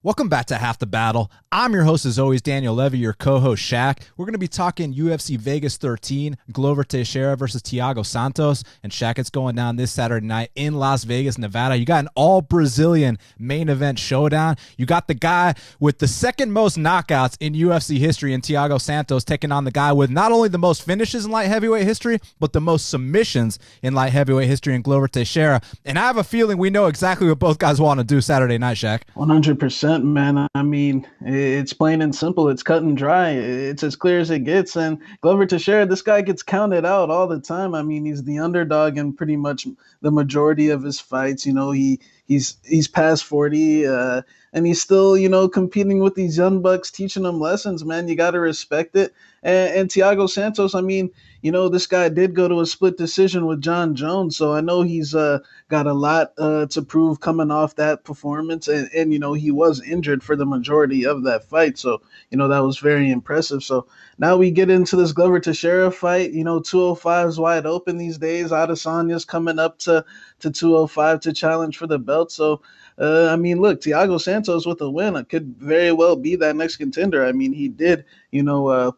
Welcome back to Half the Battle. I'm your host, as always, Daniel Levy, your co-host, Shaq. We're going to be talking UFC Vegas 13, Glover Teixeira versus Thiago Santos. And Shaq, it's going down this Saturday night in Las Vegas, Nevada. You got an all-Brazilian main event showdown. You got the guy with the second most knockouts in UFC history in Thiago Santos taking on the guy with not only the most finishes in light heavyweight history, but the most submissions in light heavyweight history in Glover Teixeira. And I have a feeling we know exactly what both guys want to do Saturday night, Shaq. 100%. Man, I mean, it's plain and simple. It's cut and dry. It's as clear as it gets. And Glover Teixeira, this guy gets counted out all the time. I mean, he's the underdog in pretty much the majority of his fights. You know, he's past 40, and he's still, competing with these young bucks, teaching them lessons, man. You got to respect it. And Thiago Santos, I mean, this guy did go to a split decision with John Jones, so I know he's got a lot to prove coming off that performance, and he was injured for the majority of that fight, so that was very impressive. So now we get into this Glover Teixeira fight. 205 is wide open these days. Adesanya's coming up to 205 to challenge for the belt, so I mean, look, Thiago Santos with a win could very well be that next contender. I mean, he did,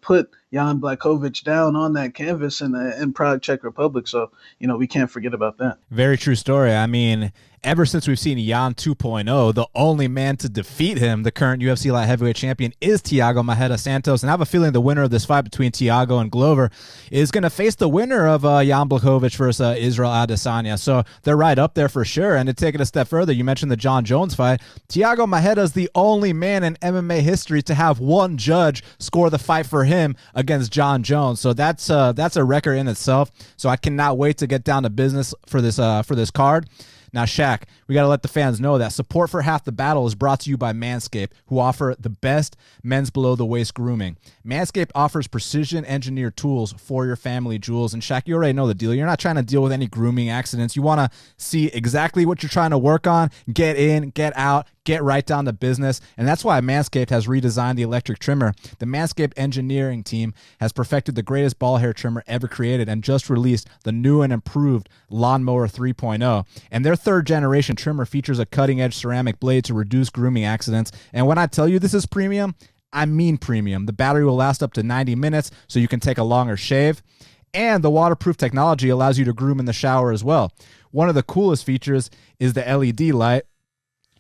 put Jan Blachowicz down on that canvas in Prague, Czech Republic. So, we can't forget about that. Very true story. I mean, ever since we've seen Jan 2.0, the only man to defeat him, the current UFC light heavyweight champion, is Thiago Maheda Santos. And I have a feeling the winner of this fight between Thiago and Glover is going to face the winner of Jan Blachowicz versus Israel Adesanya. So they're right up there for sure. And to take it a step further, you mentioned the John Jones fight. Thiago Maheda is the only man in MMA history to have one judge score the fight for him against John Jones. So that's a record in itself. So I cannot wait to get down to business for this card. Now, Shaq, we got to let the fans know that support for Half the Battle is brought to you by Manscaped, who offer the best men's below-the-waist grooming. Manscaped offers precision-engineered tools for your family jewels. And, Shaq, you already know the deal. You're not trying to deal with any grooming accidents. You want to see exactly what you're trying to work on, get in, get out, get right down to business. And that's why Manscaped has redesigned the electric trimmer. The Manscaped engineering team has perfected the greatest ball hair trimmer ever created and just released the new and improved Lawnmower 3.0. And their third generation trimmer features a cutting-edge ceramic blade to reduce grooming accidents. And when I tell you this is premium, I mean premium. The battery will last up to 90 minutes, so you can take a longer shave. And the waterproof technology allows you to groom in the shower as well. One of the coolest features is the LED light.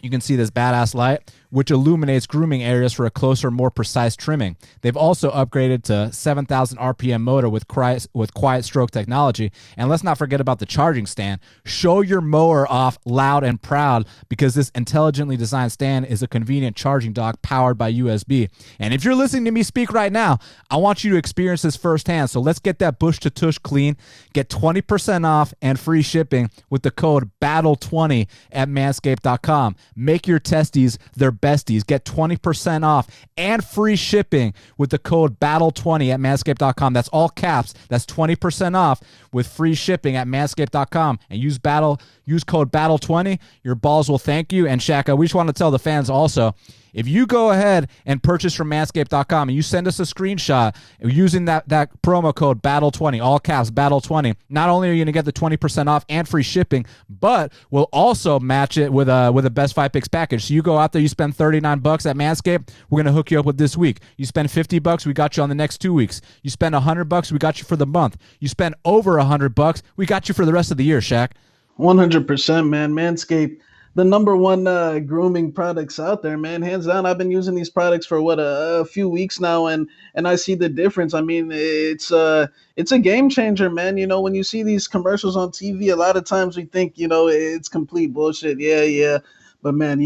You can see this badass light, which illuminates grooming areas for a closer, more precise trimming. They've also upgraded to 7,000 RPM motor with quiet stroke technology. And let's not forget about the charging stand. Show your mower off loud and proud, because this intelligently designed stand is a convenient charging dock powered by USB. And if you're listening to me speak right now, I want you to experience this firsthand. So let's get that bush to tush clean. Get 20% off and free shipping with the code BATTLE20 at manscaped.com. Make your testes their besties. Get 20% off and free shipping with the code BATTLE20 at manscaped.com. That's all caps. That's 20% off with free shipping at manscaped.com. And use code BATTLE20. Your balls will thank you. And Shaq, we just want to tell the fans also, if you go ahead and purchase from manscaped.com and you send us a screenshot using that promo code BATTLE20, all caps BATTLE20, not only are you going to get the 20% off and free shipping, but we'll also match it with a Best Fight Picks package. So you go out there, you spend $39 at Manscaped, we're going to hook you up with this week. You spend $50, we got you on the next 2 weeks. You spend $100, we got you for the month. You spend over $100, we got you for the rest of the year, Shaq. 100%, man. Manscaped, the number one grooming products out there, man. Hands down, I've been using these products for a few weeks now, and I see the difference. I mean, it's a game changer, man. When you see these commercials on TV, a lot of times we think, it's complete bullshit. Yeah. But man,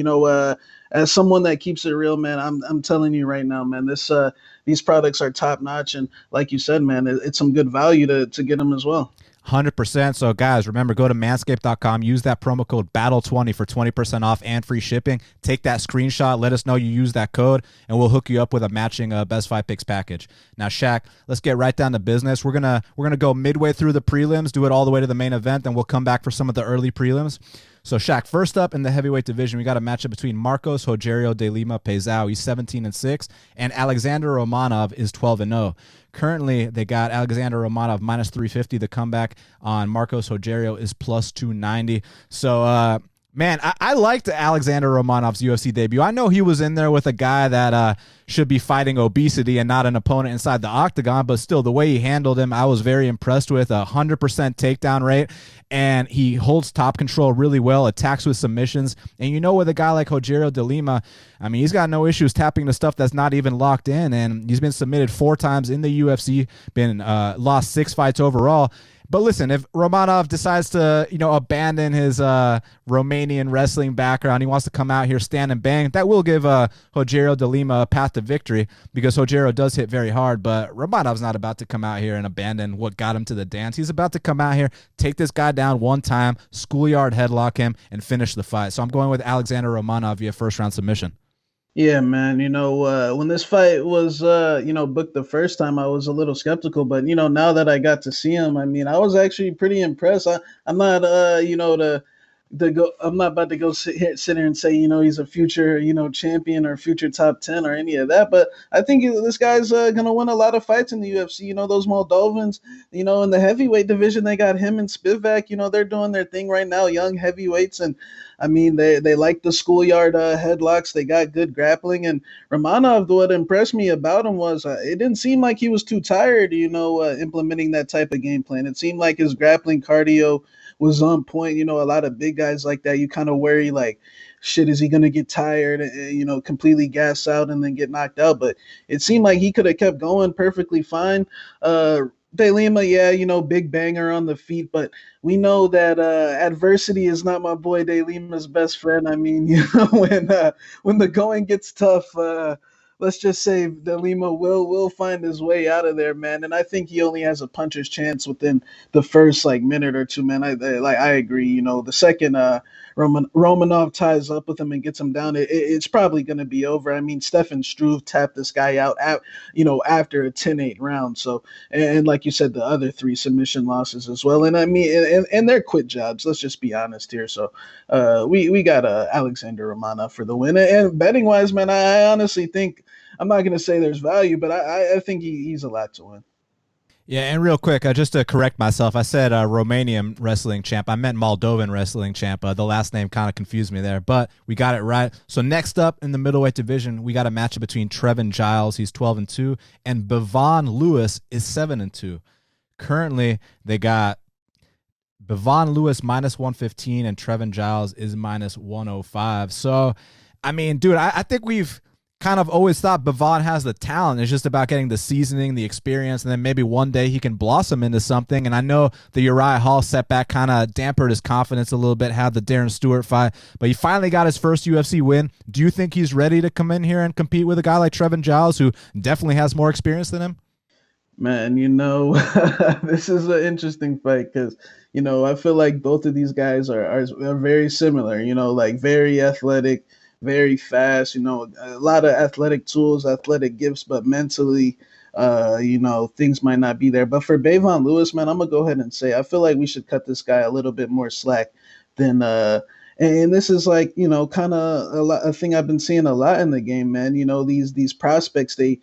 as someone that keeps it real, man, I'm telling you right now, man, these products are top notch, and like you said, man, it's some good value to get them as well. 100%. So guys, remember, go to manscaped.com, use that promo code BATTLE20 for 20% off and free shipping. Take that screenshot, let us know you use that code, and we'll hook you up with a matching Best Fight Picks package. Now, Shaq, let's get right down to business. We're gonna go midway through the prelims, do it all the way to the main event, then we'll come back for some of the early prelims. So, Shaq, first up in the heavyweight division, we got a matchup between Marcos Rogerio de Lima Peizao. He's 17-6, and Alexander Romanov is 12-0. Currently, they got Alexander Romanov minus 350. The comeback on Marcos Rogerio is plus 290. So, Man, I liked Alexander Romanov's UFC debut. I know he was in there with a guy that should be fighting obesity and not an opponent inside the octagon, but still, the way he handled him, I was very impressed with. 100% takedown rate, and he holds top control really well, attacks with submissions. And you know, with a guy like Rogerio de Lima, I mean, he's got no issues tapping the stuff that's not even locked in, and he's been submitted 4 times in the UFC, been lost 6 fights overall. But listen, if Romanov decides to, abandon his Romanian wrestling background, he wants to come out here, stand and bang, that will give Rogerio de Lima a path to victory, because Rogerio does hit very hard. But Romanov's not about to come out here and abandon what got him to the dance. He's about to come out here, take this guy down one time, schoolyard headlock him, and finish the fight. So I'm going with Alexander Romanov via first-round submission. Yeah, man. When this fight was, booked the first time, I was a little skeptical. But, now that I got to see him, I mean, I was actually pretty impressed. I'm not, I'm not about to go sit here and say, he's a future, champion or future top 10 or any of that. But I think this guy's going to win a lot of fights in the UFC. Those Moldovans, in the heavyweight division, they got him and Spivak. They're doing their thing right now, young heavyweights. And I mean, they like the schoolyard headlocks. They got good grappling. And Romanov, what impressed me about him was it didn't seem like he was too tired, implementing that type of game plan. It seemed like his grappling cardio was on point. A lot of big guys like that, you kind of worry like, shit, is he going to get tired, completely gas out and then get knocked out? But it seemed like he could have kept going perfectly fine. De Lima, yeah, big banger on the feet, but we know that adversity is not my boy De Lima's best friend. I mean, when the going gets tough, let's just say De Lima will find his way out of there, man. And I think he only has a puncher's chance within the first minute or two, man. I agree. The second Romanov ties up with him and gets him down, it's probably going to be over. I mean, Stefan Struve tapped this guy out after a 10-8 round. So, and like you said, the other 3 submission losses as well. And I mean, and they're quit jobs. Let's just be honest here. So, we got Alexander Romanov for the win. And betting wise, man, I honestly think, I'm not going to say there's value, but I think he's a lot to win. Yeah, and real quick, just to correct myself, I said Romanian wrestling champ. I meant Moldovan wrestling champ. The last name kind of confused me there, but we got it right. So next up in the middleweight division, we got a matchup between Trevin Giles, he's 12-2, and Bevon Lewis is 7-2. Currently, they got Bevon Lewis minus 115 and Trevin Giles is minus 105. So, I mean, dude, I think we've kind of always thought Bevon has the talent. It's just about getting the seasoning, the experience, and then maybe one day he can blossom into something. And I know the Uriah Hall setback kind of dampened his confidence a little bit, had the Darren Stewart fight, but he finally got his first UFC win. Do you think he's ready to come in here and compete with a guy like Trevin Giles, who definitely has more experience than him? Man, this is an interesting fight because, I feel like both of these guys are very similar, very athletic, very fast, a lot of athletic tools, athletic gifts, but mentally, things might not be there. But for Bevon Lewis, man, I'm going to go ahead and say, I feel like we should cut this guy a little bit more slack than, and this is kind of a thing I've been seeing a lot in the game, man. These prospects, they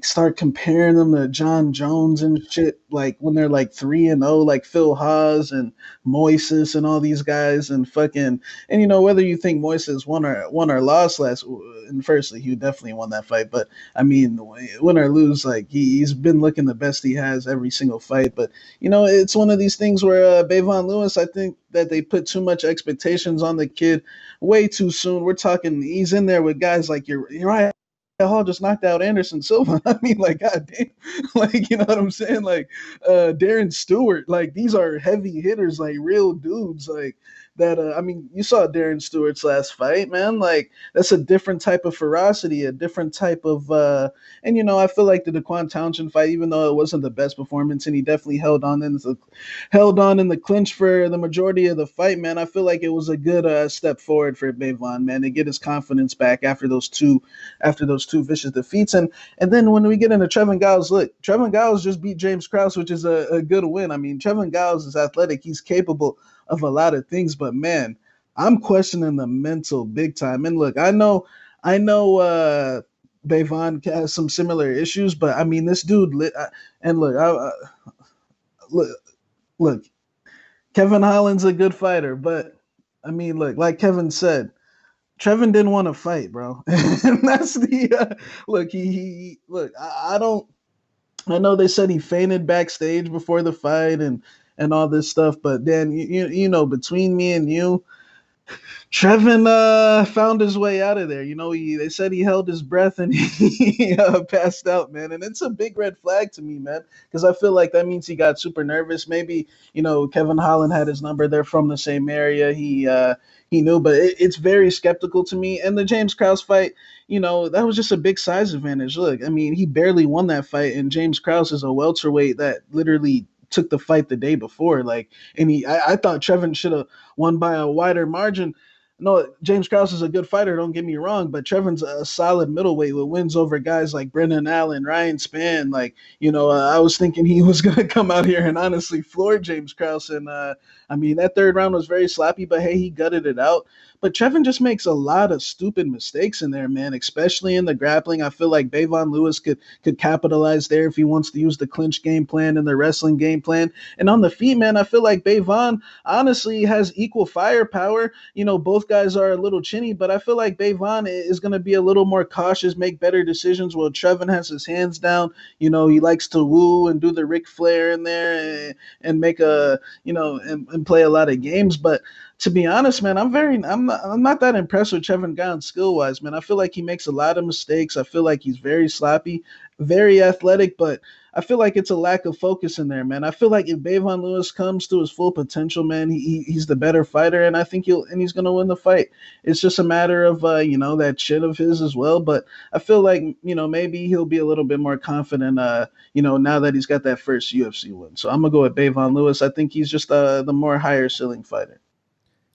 start comparing them to John Jones and shit, like when they're like 3-0, like Phil Haas and Moises and all these guys and whether you think Moises won or lost and firstly, he definitely won that fight. But I mean, win or lose, like he's been looking the best he has every single fight. But, it's one of these things where Bevon Lewis, I think that they put too much expectations on the kid way too soon. We're talking, he's in there with guys like Uriah Hall just knocked out Anderson Silva. I mean, like, goddamn, like, you know what I'm saying? Like, Darren Stewart, like, these are heavy hitters, like, real dudes, like, that, I mean, you saw Darren Stewart's last fight, man. Like, that's a different type of ferocity, a different type of, and, I feel like the Daquan Townsend fight, even though it wasn't the best performance, and he definitely held on in the clinch for the majority of the fight, man, I feel like it was a good step forward for Bevon, man, to get his confidence back after those two vicious defeats. And then when we get into Trevin Giles, look, Trevin Giles just beat James Krause, which is a good win. I mean, Trevin Giles is athletic. He's capable of a lot of things, but man, I'm questioning the mental big time. And look, I know Bevon has some similar issues, but I mean, this dude and look, Kevin Holland's a good fighter, but I mean, look, like Kevin said, Trevin didn't want to fight, bro. And that's the look. Look. I don't. I know they said he fainted backstage before the fight and all this stuff, but then you know, between me and you, Trevin found his way out of there. You know, they said he held his breath and he passed out, man. And it's a big red flag to me, man, because I feel like that means he got super nervous. Maybe, you know, Kevin Holland had his number. They're from the same area. He knew, but it's very skeptical to me. And the James Krause fight, you know, that was just a big size advantage. Look, I mean, he barely won that fight, and James Krause is a welterweight that literally took the fight the day before. Like, and I thought Trevin should have won by a wider margin. No, James Krause is a good fighter, don't get me wrong, but Trevin's a solid middleweight with wins over guys like Brendan Allen, Ryan Spann. Like, you know, I was thinking he was going to come out here and honestly floor James Krause. And, I mean, that third round was very sloppy, but hey, he gutted it out. But Trevin just makes a lot of stupid mistakes in there, man, especially in the grappling. I feel like Bevon Lewis could capitalize there if he wants to use the clinch game plan and the wrestling game plan. And on the feet, man, I feel like Bevon honestly has equal firepower. You know, both guys are a little chinny, but I feel like Bevon is going to be a little more cautious, make better decisions. While Trevin has his hands down. You know, he likes to woo and do the Ric Flair in there and make a, you know, and play a lot of games. But to be honest, man, I'm not that impressed with Trevin Brown skill wise, man. I feel like he makes a lot of mistakes. I feel like he's very sloppy, very athletic, but I feel like it's a lack of focus in there, man. I feel like if Bevon Lewis comes to his full potential, man, he's the better fighter, and I think he's gonna win the fight. It's just a matter of you know, that chin of his as well. But I feel like, you know, maybe he'll be a little bit more confident, you know, now that he's got that first UFC win. So I'm gonna go with Bevon Lewis. I think he's just the more higher ceiling fighter.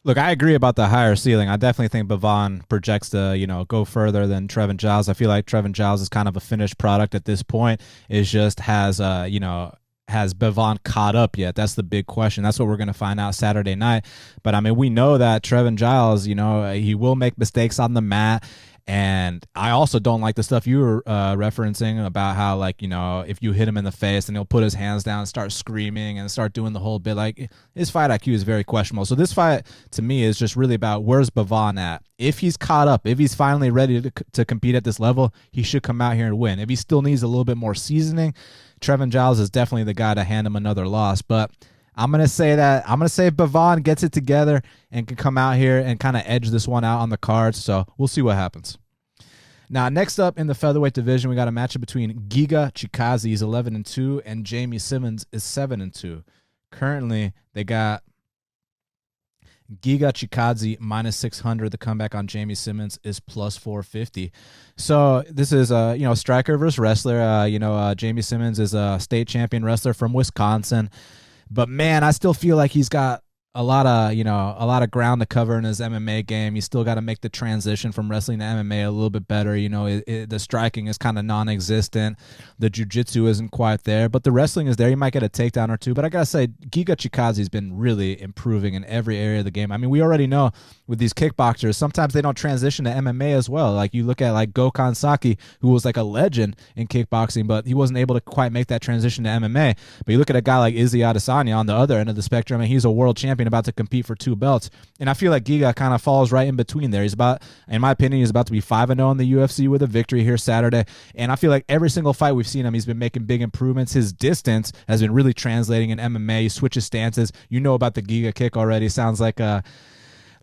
Look, I agree about the higher ceiling. I definitely think Bevon projects to, you know, go further than Trevin Giles. I feel like Trevin Giles is kind of a finished product at this point. It just has, you know, has Bevon caught up yet? That's the big question. That's what we're going to find out Saturday night. But, I mean, we know that Trevin Giles, you know, he will make mistakes on the mat. And I also don't like the stuff you were referencing about how, like, you know, if you hit him in the face and he'll put his hands down and start screaming and start doing the whole bit. Like, his fight IQ is very questionable. So this fight, to me, is just really about where's Bevon at. If he's caught up, if he's finally ready to compete at this level, he should come out here and win. If he still needs a little bit more seasoning, Trevin Giles is definitely the guy to hand him another loss. But I'm going to say Bevon gets it together and can come out here and kind of edge this one out on the cards. So we'll see what happens. Now, next up in the featherweight division, we got a matchup between Giga Chikadze, he's 11-2, and Jamey Simmons is 7-2. Currently, they got Giga Chikadze minus 600. The comeback on Jamey Simmons is plus 450. So this is you know, striker versus wrestler. You know, Jamey Simmons is a state champion wrestler from Wisconsin. But man, I still feel like he's got a lot of ground to cover in his MMA game. He's still got to make the transition from wrestling to MMA a little bit better. You know, the striking is kind of non-existent. The jiu-jitsu isn't quite there, but the wrestling is there. He might get a takedown or two. But I got to say, Giga Chikadze has been really improving in every area of the game. I mean, we already know with these kickboxers, sometimes they don't transition to MMA as well. Like, you look at like Gokhan Saki, who was like a legend in kickboxing, but he wasn't able to quite make that transition to MMA. But you look at a guy like Izzy Adesanya on the other end of the spectrum, and he's a world champion about to compete for 2 belts. And I feel like Giga kind of falls right in between there. He's about, in my opinion, he's about to be 5-0 in the UFC with a victory here Saturday. And I feel like every single fight we've seen him, he's been making big improvements. His distance has been really translating in MMA. He switches stances. You know about the Giga kick already. Sounds like a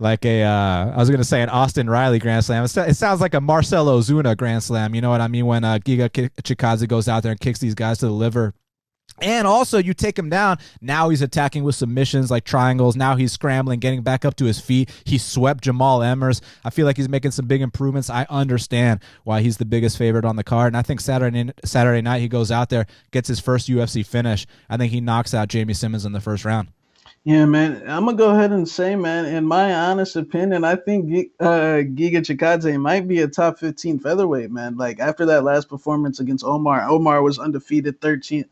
I was going to say an Austin Riley Grand Slam. It sounds like a Marcelo Zuna Grand Slam. You know what I mean? When Giga Chikadze goes out there and kicks these guys to the liver. And also, you take him down. Now he's attacking with submissions like triangles. Now he's scrambling, getting back up to his feet. He swept Jamal Emmers. I feel like he's making some big improvements. I understand why he's the biggest favorite on the card. And I think Saturday night he goes out there, gets his first UFC finish. I think he knocks out Jamey Simmons in the first round. Yeah, man. I'm gonna go ahead and say, man, in my honest opinion, I think Giga Chikadze might be a top 15 featherweight, man. Like, after that last performance against Omar, Omar was undefeated 13.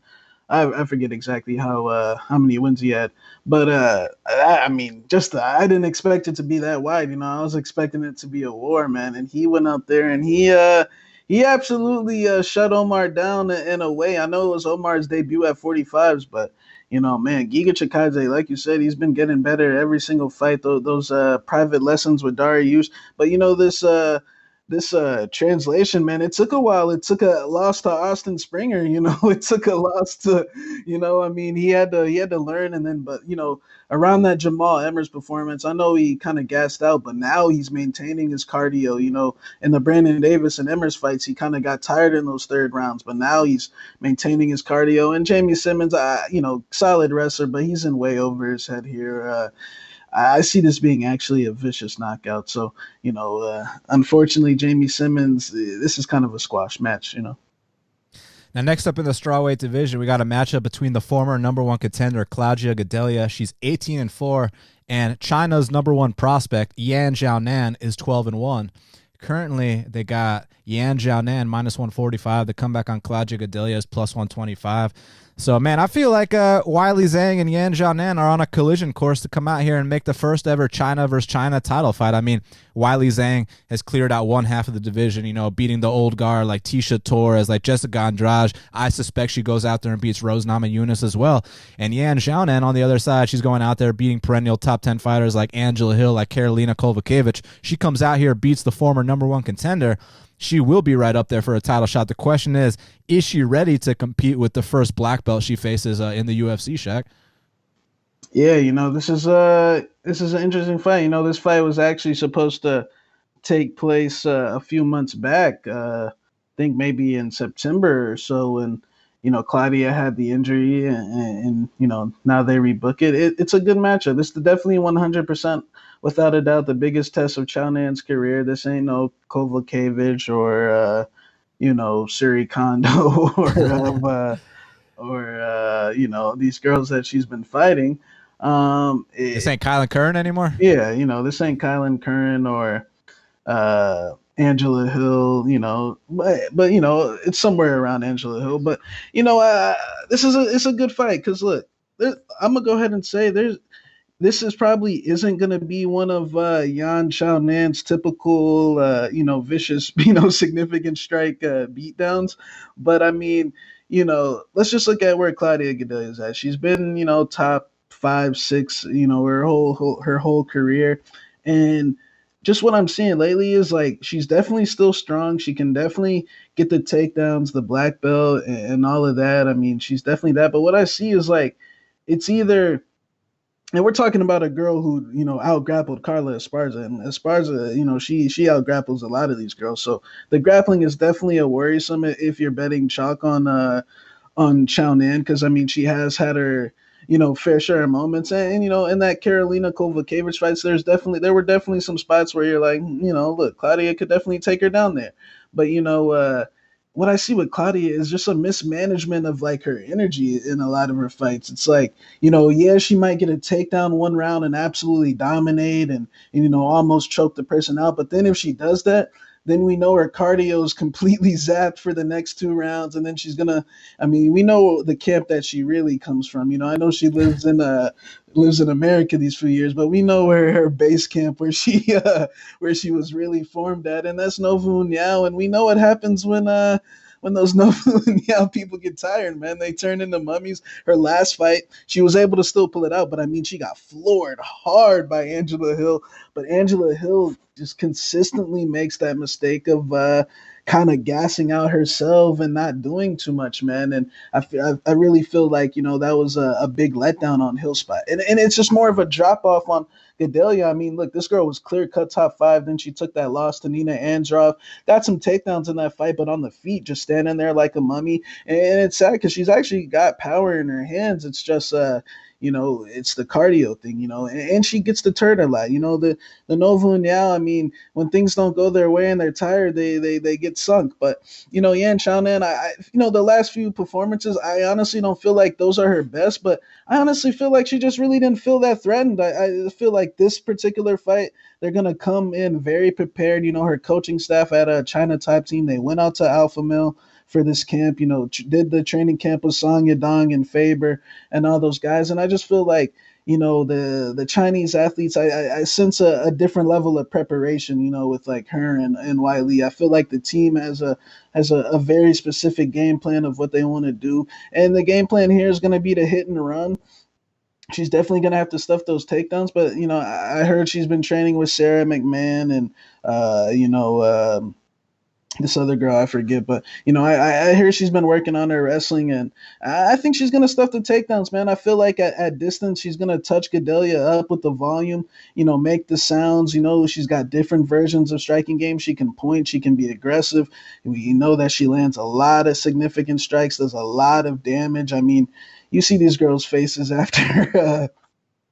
I forget exactly how many wins he had, but I mean, I didn't expect it to be that wide. You know, I was expecting it to be a war, man. And he went up there and he absolutely shut Omar down in a way. I know it was Omar's debut at 45s, but Man, Giga Chikadze, like you said, he's been getting better every single fight. Those private lessons with Dariush, but this translation, man, it took a while. It took a loss to Austin Springer, it took a loss to, he had to learn, and then, but around that Jamal Emmers performance, I know he kind of gassed out, but now he's maintaining his cardio. In the Brandon Davis and Emmers fights, he kind of got tired in those third rounds, but now he's maintaining his cardio. And Jamey Simmons, solid wrestler, but he's in way over his head here. I see this being actually a vicious knockout. So, unfortunately, Jamey Simmons, this is kind of a squash match. Now, next up in the strawweight division, we got a matchup between the former number one contender, Claudia Gadelha. She's 18-4, and China's number one prospect, Yan Xiaonan, is 12-1. Currently, they got Yan Xiaonan minus 145. The comeback on Claudia Gadelha is plus 125. So, man, I feel like Weili Zhang and Yan Xiaonan are on a collision course to come out here and make the first ever China versus China title fight. I mean, Weili Zhang has cleared out one half of the division, beating the old guard like Tisha Torres, like Jessica Andrade. I suspect she goes out there and beats Rose Namajunas as well. And Yan Xiaonan on the other side, she's going out there beating perennial top 10 fighters like Angela Hill, like Karolina Kowalkiewicz. She comes out here, beats the former number one contender. She will be right up there for a title shot. The question is she ready to compete with the first black belt she faces in the UFC, Shaq? Yeah, this is an interesting fight. This fight was actually supposed to take place a few months back. I think maybe in September or so, and Claudia had the injury, and now they rebook it. It's a good matchup. This is definitely 100%, without a doubt, the biggest test of Xiaonan's career. This ain't no Kowalkiewicz or Suri Kondo or these girls that she's been fighting. This ain't Kylan Curran anymore. Yeah, this ain't Kylan Curran or Angela Hill, but it's somewhere around Angela Hill. But it's a good fight because look, I'm gonna go ahead and say this is probably isn't gonna be one of Yan Xiaonan's typical vicious significant strike beatdowns. But I mean, let's just look at where Claudia Gadelha is at. She's been top 5, 6, her whole career, and just what I'm seeing lately is like she's definitely still strong. She can definitely get the takedowns, the black belt, and all of that. I mean, she's definitely that. But what I see is like it's either, and we're talking about a girl who out-grappled Carla Esparza, and Esparza, she out-grapples a lot of these girls. So the grappling is definitely a worrisome if you're betting chalk on Xiaonan, because I mean she has had her fair share of moments. And in that Karolina Kowalkiewicz fights, there were definitely some spots where you're like, look, Claudia could definitely take her down there. But, what I see with Claudia is just a mismanagement of like her energy in a lot of her fights. It's like, she might get a takedown one round and absolutely dominate and almost choke the person out. But then if she does that, then we know her cardio is completely zapped for the next 2 rounds, and then she's gonna. I mean, we know the camp that she really comes from. I know she lives in America these few years, but we know where her base camp, where she was really formed at, and that's Novu Uniao. And we know what happens when those Novu Uniao people get tired, man. They turn into mummies. Her last fight, she was able to still pull it out, but I mean, she got floored hard by Angela Hill. But Angela Hill just consistently makes that mistake of kind of gassing out herself and not doing too much, man. And I really feel like, that was a big letdown on Hill's spot. And it's just more of a drop-off on Gadelha. I mean, look, this girl was clear-cut top 5. Then she took that loss to Nina Androv. Got some takedowns in that fight, but on the feet, just standing there like a mummy. And it's sad because she's actually got power in her hands. It's just it's the cardio thing, and she gets deterred a lot. The Novu Uniao, I mean, when things don't go their way and they're tired, they get sunk. But, Yan Xiaonan, the last few performances, I honestly don't feel like those are her best, but I honestly feel like she just really didn't feel that threatened. I feel like this particular fight, they're going to come in very prepared. Her coaching staff at a China type team, they went out to Alpha Mill for this camp, did the training camp with Song Yadong and Faber and all those guys. And I just feel like, the Chinese athletes, I sense a different level of preparation, with like her and Wiley. I feel like the team has a very specific game plan of what they want to do. And the game plan here is going to be to hit and run. She's definitely going to have to stuff those takedowns, but I heard she's been training with Sarah McMahon and this other girl I forget, but I hear she's been working on her wrestling, and I think she's gonna stuff the takedowns, man. I feel like at distance she's gonna touch Gadelha up with the volume, make the sounds. She's got different versions of striking game. She can point, she can be aggressive. We know that she lands a lot of significant strikes, does a lot of damage. I mean, you see these girls' faces after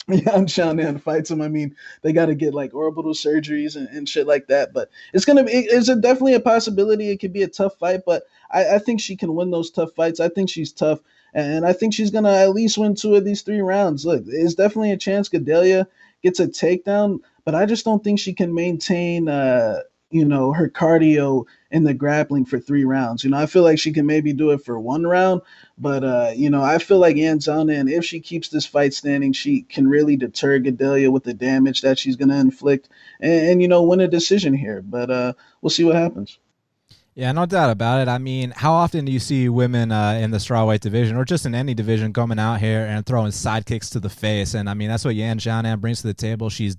young Xiaonan fights him. I mean, they got to get like orbital surgeries and shit like that. But it's definitely a possibility. It could be a tough fight, but I think she can win those tough fights. I think she's tough, and I think she's gonna at least win 2 of these 3 rounds. Look, it's definitely a chance Gadelha gets a takedown, but I just don't think she can maintain her cardio in the grappling for 3 rounds. I feel like she can maybe do it for 1 round, but I feel like Yan Xiaonan, if she keeps this fight standing, she can really deter Gadelha with the damage that she's going to inflict and win a decision here. But we'll see what happens. Yeah, no doubt about it. I mean, how often do you see women in the strawweight division or just in any division coming out here and throwing sidekicks to the face? And I mean, that's what Yan Xiaonan brings to the table. She's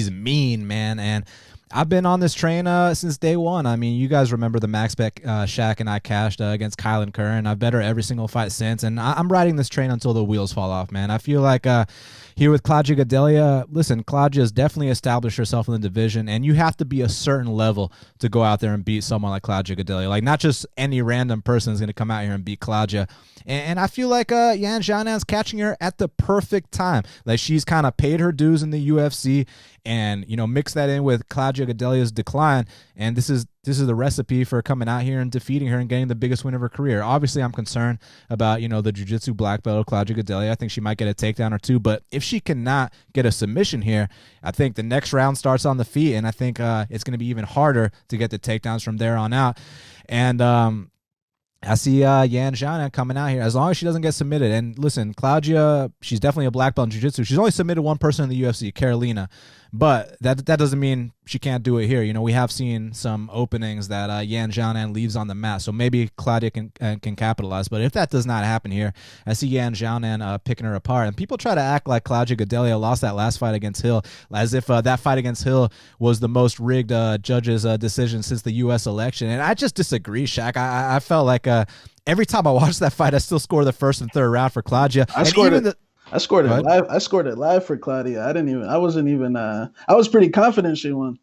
mean, man, and I've been on this train since day one. I mean, you guys remember the max bet Shaq and I cashed against Kyle and Kerr, and I've bet her every single fight since, and I'm riding this train until the wheels fall off, man. I feel like here with Claudia Gadelha, listen, Claudia has definitely established herself in the division, and you have to be a certain level to go out there and beat someone like Claudia Gadelha. Like, not just any random person is going to come out here and beat Claudia. And I feel like Yan Xiaonan's catching her at the perfect time. Like, she's kind of paid her dues in the UFC, and mix that in with Claudia Gadelha's decline, and this is the recipe for coming out here and defeating her and getting the biggest win of her career. Obviously, I'm concerned about the jiu-jitsu black belt of Claudia Gadelha. I think she might get a takedown or 2, but if she cannot get a submission here, I think the next round starts on the feet, and I think it's going to be even harder to get the takedowns from there on out. And I see Yan Xiaonan coming out here as long as she doesn't get submitted. And listen, Claudia, she's definitely a black belt in jiu-jitsu. She's only submitted one person in the UFC, Carolina. But that doesn't mean she can't do it here. We have seen some openings that Yan Xiaonan leaves on the mat. So maybe Claudia can capitalize. But if that does not happen here, I see Yan Xiaonan picking her apart. And people try to act like Claudia Gadelha lost that last fight against Hill, as if that fight against Hill was the most rigged judges' decision since the U.S. election. And I just disagree, Shaq. I felt like every time I watched that fight, I still score the first and third round for Claudia. I scored it live. I scored it live for Claudia. I was pretty confident she won.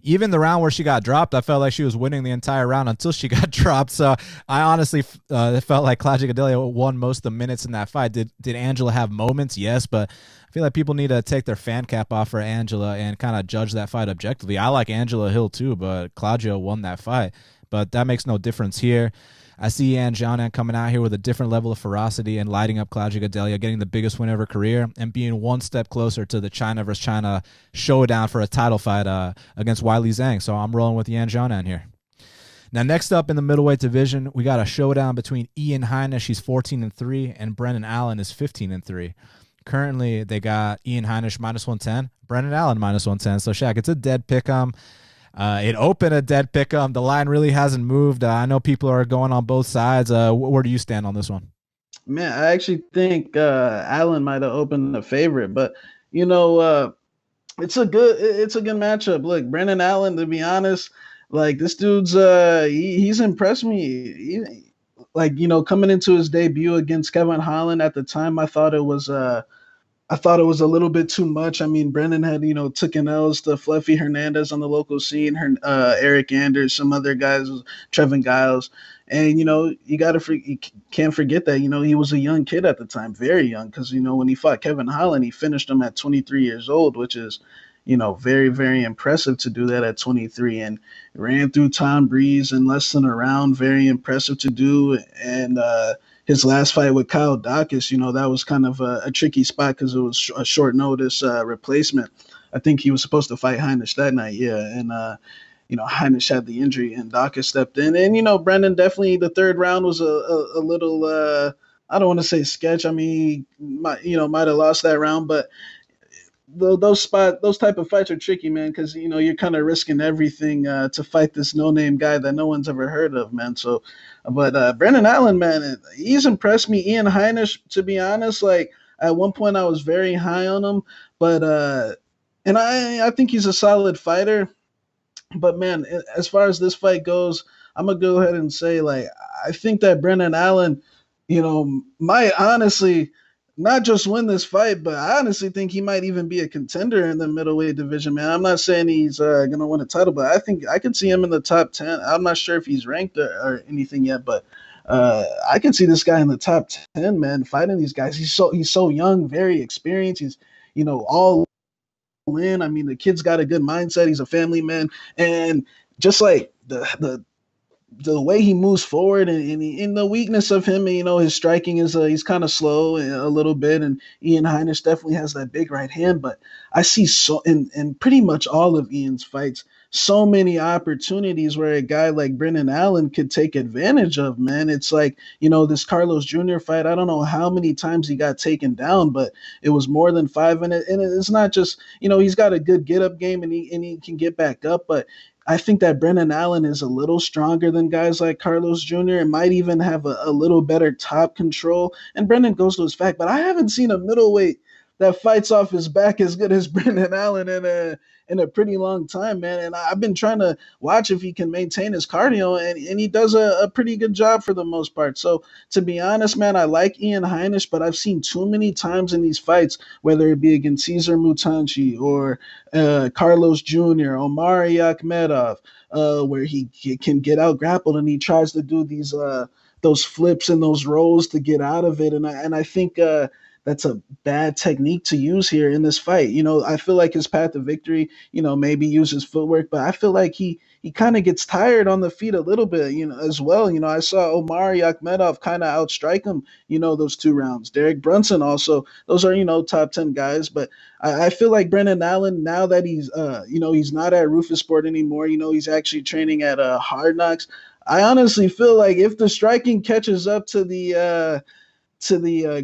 Even the round where she got dropped, I felt like she was winning the entire round until she got dropped. So I honestly felt like Claudia Gadelha won most of the minutes in that fight. Did Angela have moments? Yes, but I feel like people need to take their fan cap off for Angela and kind of judge that fight objectively. I like Angela Hill too, but Claudia won that fight. But that makes no difference here. I see Yan Xiaonan coming out here with a different level of ferocity and lighting up Claudia Gadelha, getting the biggest win of her career and being one step closer to the China versus China showdown for a title fight against Weili Zhang. So I'm rolling with Yan Xiaonan here. Now, next up in the middleweight division, we got a showdown between Ian Heinisch, he's 14-3, and Brendan Allen is 15-3. Currently, they got Ian Heinisch -110, Brendan Allen -110. So, Shaq, it's a dead pick'em. It opened a dead pick'em. The line really hasn't moved. I know people are going on both sides. Where do you stand on this one? Man, I actually think Allen might have opened the favorite, but it's a good matchup. Look, Brendan Allen, to be honest, like this dude's he's impressed me. Coming into his debut against Kevin Holland at the time, I thought it was a little bit too much. I mean, Brendan had, taken L's to Fluffy Hernandez on the local scene, Eric Anders, some other guys, Trevin Giles. And, you can't forget that, he was a young kid at the time, very young, because, when he fought Kevin Holland, he finished him at 23 years old, which is, very, very impressive to do that at 23, and ran through Tom Breeze in less than a round, very impressive to do. And, his last fight with Kyle Dacus, that was kind of a tricky spot because it was a short notice replacement. I think he was supposed to fight Heinisch that night, yeah. And, Heinisch had the injury and Dacus stepped in. And, Brendan definitely, the third round was a little I don't want to say sketch. I mean, might have lost that round, but those type of fights are tricky, man, because you're kind of risking everything to fight this no name guy that no one's ever heard of, man. So, but Brendan Allen, man, he's impressed me. Ian Heinisch, to be honest, like at one point I was very high on him, but and I think he's a solid fighter. But man, as far as this fight goes, I'm gonna go ahead and say like I think that Brendan Allen, might honestly not just win this fight, but I honestly think he might even be a contender in the middleweight division, man. I'm not saying he's gonna win a title, but I think I could see him in the top 10. I'm not sure if he's ranked or anything yet, but I can see this guy in the top 10, man, fighting these guys. He's so young, very experienced. He's all in. I mean, the kid's got a good mindset. He's a family man, and just like the way he moves forward and in the weakness of him, his striking is he's kind of slow a little bit, and Ian Heinisch definitely has that big right hand. But I see so in pretty much all of Ian's fights, so many opportunities where a guy like Brendan Allen could take advantage of, man. It's like, this Carlos Jr. fight, I don't know how many times he got taken down, but it was more than five. And it's not just, he's got a good get up game and he can get back up, but I think that Brendan Allen is a little stronger than guys like Carlos Jr. and might even have a little better top control. And Brendan goes to his back, but I haven't seen a middleweight that fights off his back as good as Brendan Allen in a pretty long time, man. And I've been trying to watch if he can maintain his cardio, and he does a pretty good job for the most part. So to be honest, man, I like Ian Heinisch, but I've seen too many times in these fights, whether it be against Cesar Mutanchi or Carlos Jr., Omari Akhmedov, where he can get out grappled and he tries to do those flips and those rolls to get out of it. And I think that's a bad technique to use here in this fight. I feel like his path to victory, maybe uses footwork, but I feel like he kind of gets tired on the feet a little bit, as well. I saw Omari Akhmedov kind of outstrike him, those 2 rounds. Derek Brunson also, those are, top 10 guys. But I feel like Brendan Allen, now that he's, he's not at Rufus Sport anymore, he's actually training at Hard Knocks. I honestly feel like if the striking catches up to the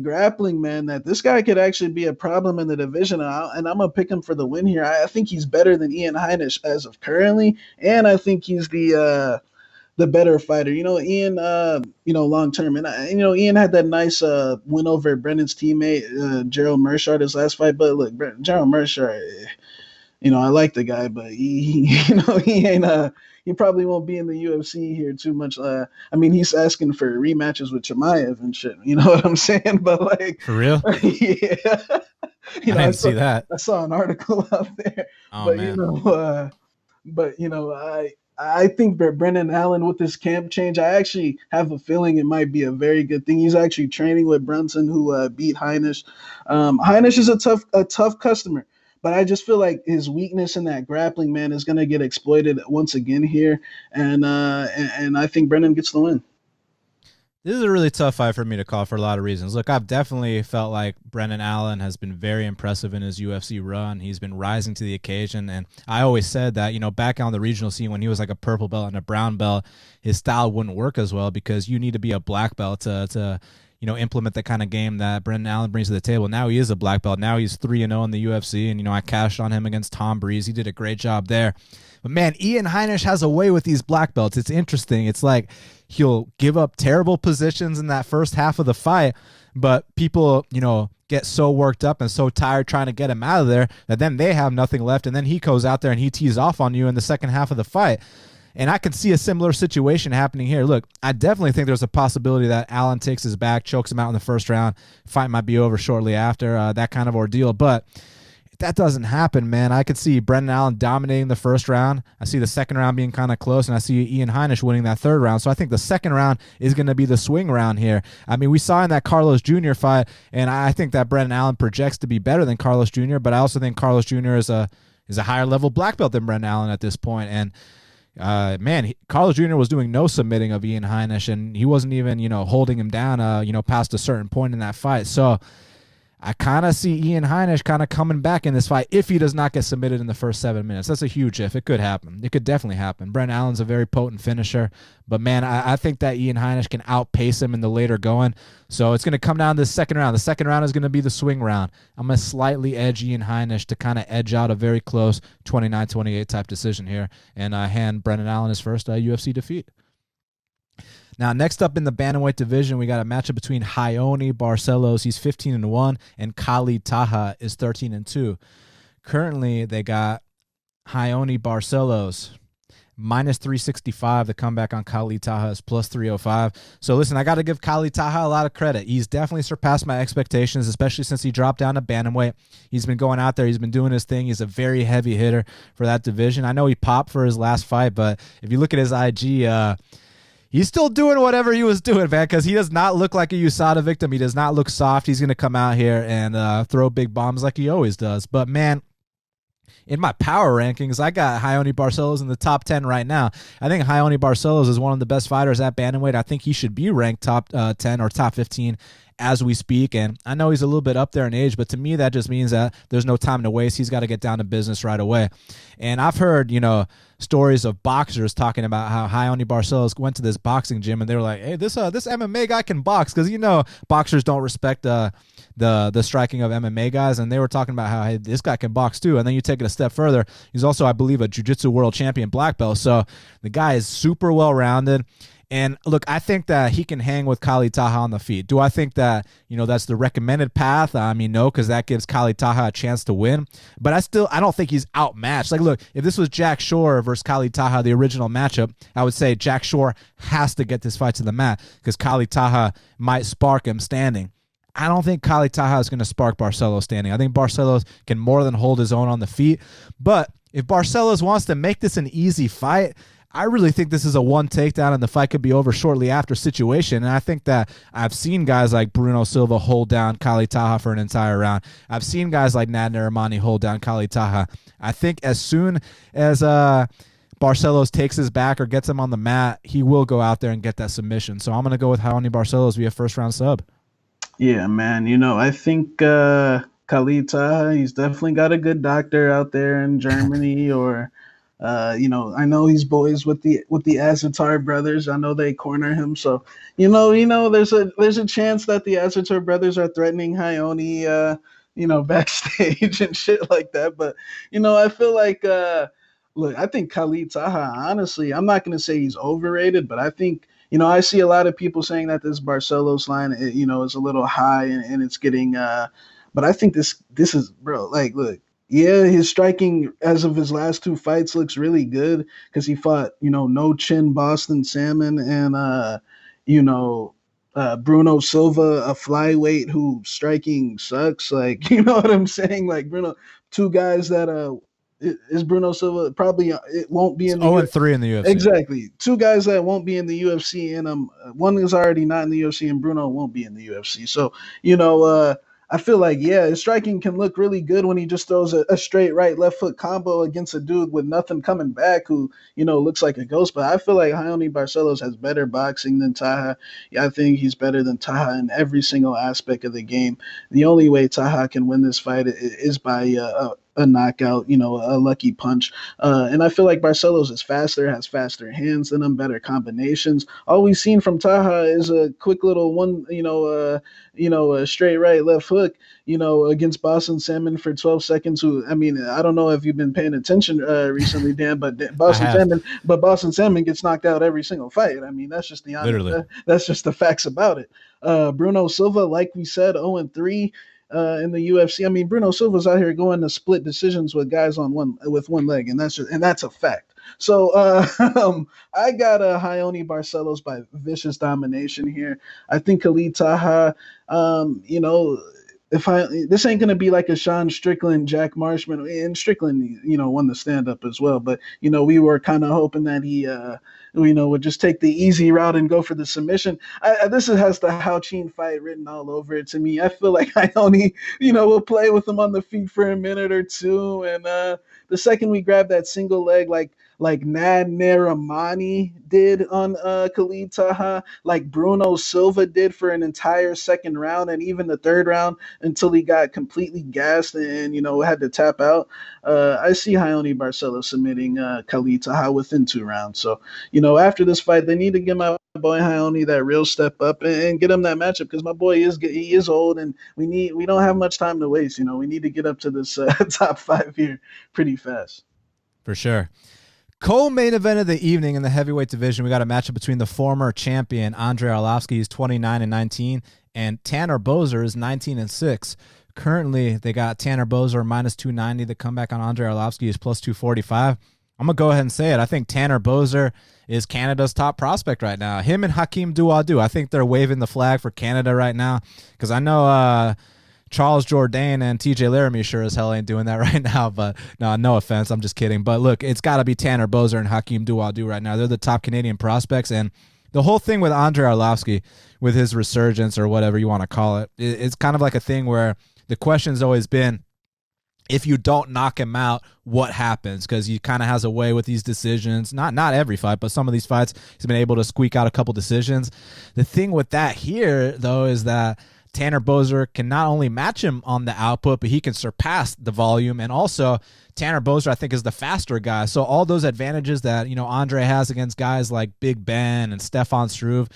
grappling, man, that this guy could actually be a problem in the division, and I'm gonna pick him for the win here. I think he's better than Ian Heinisch as of currently, and I think he's the better fighter. Ian, long term, and Ian had that nice win over Brendan's teammate Gerald Mershard his last fight, but look, Gerald Mershard, I like the guy, but he ain't he probably won't be in the UFC here too much. I mean, he's asking for rematches with Chimaev and shit. You know what I'm saying? But like, for real, yeah. I didn't see that. I saw an article out there, oh, but man. I think that Brendan Allen with this camp change, I actually have a feeling it might be a very good thing. He's actually training with Brunson, who beat Heinisch. Heinisch is a tough customer. But I just feel like his weakness in that grappling, man, is going to get exploited once again here, and I think Brendan gets the win. This is a really tough fight for me to call for a lot of reasons. Look, I've definitely felt like Brendan Allen has been very impressive in his UFC run. He's been rising to the occasion, and I always said that, back on the regional scene when he was like a purple belt and a brown belt, his style wouldn't work as well because you need to be a black belt to implement the kind of game that Brendan Allen brings to the table. Now he is a black belt. Now he's 3-0 in the UFC, and, I cashed on him against Tom Breeze. He did a great job there. But, man, Ian Heinisch has a way with these black belts. It's interesting. It's like he'll give up terrible positions in that first half of the fight, but people, get so worked up and so tired trying to get him out of there that then they have nothing left, and then he goes out there and he tees off on you in the second half of the fight. And I can see a similar situation happening here. Look, I definitely think there's a possibility that Allen takes his back, chokes him out in the first round. Fight might be over shortly after, that kind of ordeal. But if that doesn't happen, man, I could see Brendan Allen dominating the first round. I see the second round being kind of close, and I see Ian Heinisch winning that third round. So I think the second round is going to be the swing round here. I mean, we saw in that Carlos Jr. fight, and I think that Brendan Allen projects to be better than Carlos Jr., but I also think Carlos Jr. is a higher level black belt than Brendan Allen at this point. And Carlos Jr. was doing no submitting of Ian Heinisch, and he wasn't even, holding him down, past a certain point in that fight. So I kind of see Ian Heinisch kind of coming back in this fight if he does not get submitted in the first 7 minutes. That's a huge if. It could happen. It could definitely happen. Brendan Allen's a very potent finisher, but man, I think that Ian Heinisch can outpace him in the later going. So it's going to come down to the second round. The second round is going to be the swing round. I'm going to slightly edge Ian Heinisch to kind of edge out a very close 29-28 type decision here and hand Brendan Allen his first UFC defeat. Now, next up in the bantamweight division, we got a matchup between Raoni Barcelos, he's 15-1, and Khalid Taha is 13-2. Currently, they got Raoni Barcelos minus 365. The comeback on Khalid Taha is plus 305. So listen, I got to give Khalid Taha a lot of credit. He's definitely surpassed my expectations, especially since he dropped down to bantamweight. He's been going out there. He's been doing his thing. He's a very heavy hitter for that division. I know he popped for his last fight, but if you look at his IG, he's still doing whatever he was doing, man, because he does not look like a USADA victim. He does not look soft. He's going to come out here and throw big bombs like he always does. But, man, in my power rankings, I got Raoni Barcelos in the top 10 right now. I think Raoni Barcelos is one of the best fighters at bantamweight. I think he should be ranked top 10 or top 15 as we speak. And I know he's a little bit up there in age, but to me, that just means that there's no time to waste. He's got to get down to business right away. And I've heard, stories of boxers talking about how Raoni Barcelos went to this boxing gym and they were like, hey, this MMA guy can box, because boxers don't respect the striking of MMA guys, and they were talking about how, hey, this guy can box too. And then you take it a step further, he's also, I believe, a jiu-jitsu world champion black belt. So the guy is super well-rounded. And look, I think that he can hang with Khalid Taha on the feet. Do I think that, that's the recommended path? I mean, no, because that gives Khalid Taha a chance to win. But I don't think he's outmatched. Like, look, if this was Jack Shore versus Khalid Taha, the original matchup, I would say Jack Shore has to get this fight to the mat because Khalid Taha might spark him standing. I don't think Khalid Taha is going to spark Barcelos standing. I think Barcelos can more than hold his own on the feet. But if Barcelos wants to make this an easy fight, I really think this is a one takedown and the fight could be over shortly after situation. And I think that I've seen guys like Bruno Silva hold down Khalid Taha for an entire round. I've seen guys like Nad Narimani hold down Khalid Taha. I think as soon as Barcelos takes his back or gets him on the mat, he will go out there and get that submission. So I'm going to go with Raoni Barcelos via first round sub. Yeah, man. I think Khalid Taha, he's definitely got a good doctor out there in Germany or I know he's boys with the Azatar brothers. I know they corner him, so there's a chance that the Azatar brothers are threatening Raoni, backstage and shit like that. But I feel like look, I think Khalid Taha, honestly, I'm not gonna say he's overrated, but I think I see a lot of people saying that this Barcelos line, is a little high and it's getting. But I think this is, bro. Like, look. Yeah, his striking as of his last two fights looks really good because he fought, no chin Boston Salmon and, Bruno Silva, a flyweight who striking sucks. Like, you know what I'm saying? Like, two guys that is Bruno Silva probably it won't be in the 0-3 in the UFC. Exactly. Two guys that won't be in the UFC, and one is already not in the UFC, and Bruno won't be in the UFC. So, I feel like, his striking can look really good when he just throws a straight right, left foot combo against a dude with nothing coming back who, looks like a ghost. But I feel like Raoni Barcelos has better boxing than Taha. Yeah, I think he's better than Taha in every single aspect of the game. The only way Taha can win this fight is by a knockout, a lucky punch. And I feel like Barcelos is faster, has faster hands than him, better combinations. All we've seen from Taha is a quick little one, a straight right, left hook, against Boston Salmon for 12 seconds. I don't know if you've been paying attention recently, Dan, but Boston Salmon gets knocked out every single fight. I mean, that's just the honest, that's just the facts about it. Bruno Silva, like we said, 0-3. In the UFC. I mean, Bruno Silva's out here going to split decisions with guys with one leg, and that's a fact. So I got a Raoni Barcelos by vicious domination here. I think Khalid Taha, this ain't gonna be like a Sean Strickland, Jack Marshman, and Strickland, won the stand up as well. But we were kind of hoping that he, would just take the easy route and go for the submission. This has the Hao-Chin fight written all over it to me. I feel like I only, will play with him on the feet for a minute or two, and the second we grab that single leg, like like Nad Narimani did on Khalid Taha, like Bruno Silva did for an entire second round and even the third round until he got completely gassed and, had to tap out. I see Heinisch Barcelos submitting Khalid Taha within 2 rounds. So, after this fight, they need to give my boy Heinisch that real step up and get him that matchup because my boy is old and we don't have much time to waste. We need to get up to this top 5 here pretty fast. For sure. Co-main event of the evening in the heavyweight division, we got a matchup between the former champion Andrei Arlovski, he's 29-19, and Tanner Boser is 19-6. Currently, they got Tanner Boser minus 290. The comeback on Andrei Arlovski is plus 245. I'm going to go ahead and say it. I think Tanner Boser is Canada's top prospect right now. Him and Hakeem Dawodu, I think they're waving the flag for Canada right now because I know Charles Jourdain and TJ Laramie sure as hell ain't doing that right now, but no offense, I'm just kidding. But look, it's got to be Tanner Boser and Hakeem Dawodu right now. They're the top Canadian prospects, and the whole thing with Andrei Arlovski, with his resurgence or whatever you want to call it, it's kind of like a thing where the question's always been, if you don't knock him out, what happens? Because he kind of has a way with these decisions. Not every fight, but some of these fights, he's been able to squeak out a couple decisions. The thing with that here, though, is that Tanner Boser can not only match him on the output, but he can surpass the volume. And also, Tanner Boser, I think, is the faster guy. So all those advantages that, Andrei has against guys like Big Ben and Stefan Struve,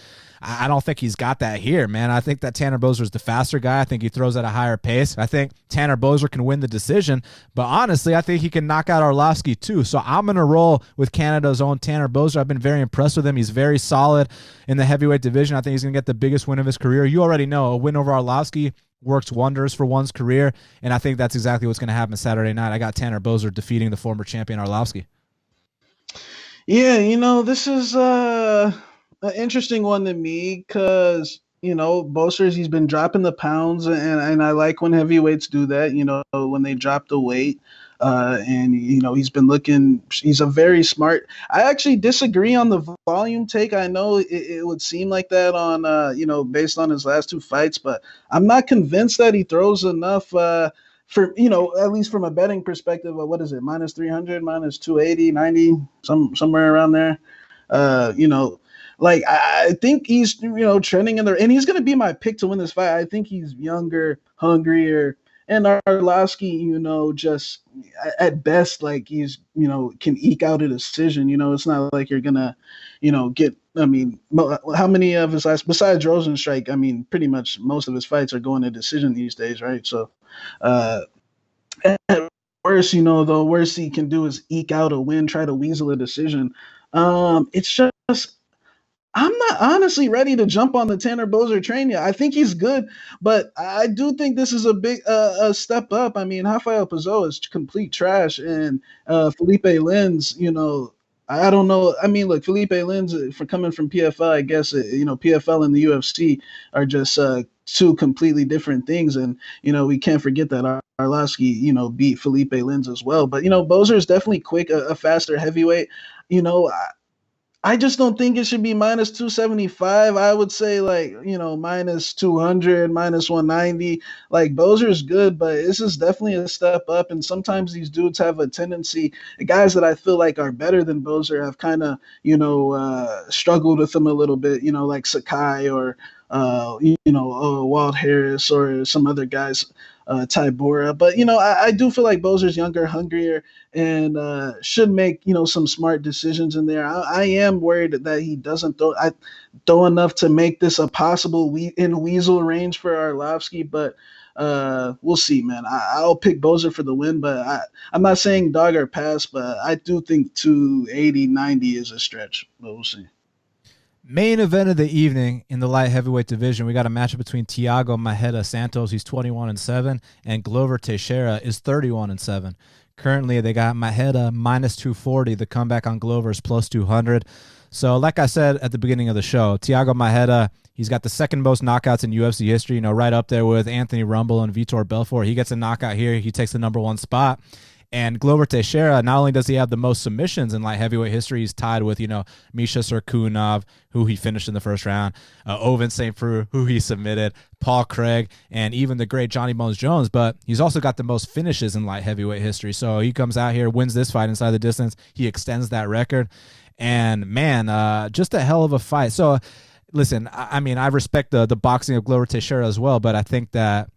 I don't think he's got that here, man. I think that Tanner Boser is the faster guy. I think he throws at a higher pace. I think Tanner Boser can win the decision. But honestly, I think he can knock out Arlovski too. So I'm going to roll with Canada's own Tanner Boser. I've been very impressed with him. He's very solid in the heavyweight division. I think he's going to get the biggest win of his career. You already know a win over Arlovski works wonders for one's career, and I think that's exactly what's going to happen Saturday night. I got Tanner Boser defeating the former champion Arlovski. Yeah, this is an interesting one to me because, Boser's, he's been dropping the pounds, and I like when heavyweights do that, when they drop the weight. And, he's been he's a very smart. I actually disagree on the volume take. I know it would seem like that on, based on his last 2 fights, but I'm not convinced that he throws enough for, at least from a betting perspective of what is it, minus 300, minus 280, 90, somewhere around there. Like I think he's, trending in there, and he's going to be my pick to win this fight. I think he's younger, hungrier, and Arlovski, just at best, like he's, can eke out a decision. It's not like you're gonna, get. I mean, how many of his last, besides Rosenstrike? I mean, pretty much most of his fights are going to decision these days, right? So, at worst, the worst he can do is eke out a win, try to weasel a decision. It's just. I'm not honestly ready to jump on the Tanner Boser train yet. I think he's good, but I do think this is a big a step up. I mean, Rafael Pizzo is complete trash, and Felipe Lins, I don't know. I mean, look, Felipe Lins, for coming from PFL, I guess, PFL and the UFC are just 2 completely different things. And, we can't forget that Arlovski, beat Felipe Lins as well. But, Boser is definitely quick, a faster heavyweight. I just don't think it should be minus 275. I would say minus 200, minus 190. Like Boser's good, but this is definitely a step up. And sometimes these dudes have a tendency, guys that I feel like are better than Boser have kind of, struggled with them a little bit, like Sakai or, Walt Harris or some other guys, Tybura. But, I do feel like Boser's younger, hungrier, and should make, some smart decisions in there. I am worried that he doesn't throw enough to make this a possible in weasel range for Arlovski, but we'll see, man. I'll pick Boser for the win, but I'm not saying dog or pass, but I do think 280, 90 is a stretch, but we'll see. Main event of the evening in the light heavyweight division, we got a matchup between Thiago Santos, he's 21-7, and Glover Teixeira is 31-7. Currently, they got Maheda minus 240. The comeback on Glover is plus 200. So, like I said at the beginning of the show, Thiago Maheda, he's got the second most knockouts in UFC history, right up there with Anthony Rumble and Vitor Belfort. He gets a knockout here. He takes the #1 spot. And Glover Teixeira, not only does he have the most submissions in light heavyweight history, he's tied with, Misha Serkunov, who he finished in the first round, Ovince St. Preux, who he submitted, Paul Craig, and even the great Johnny Bones Jones. But he's also got the most finishes in light heavyweight history. So he comes out here, wins this fight inside the distance. He extends that record. And, man, just a hell of a fight. So, listen, I respect the boxing of Glover Teixeira as well, but I think that,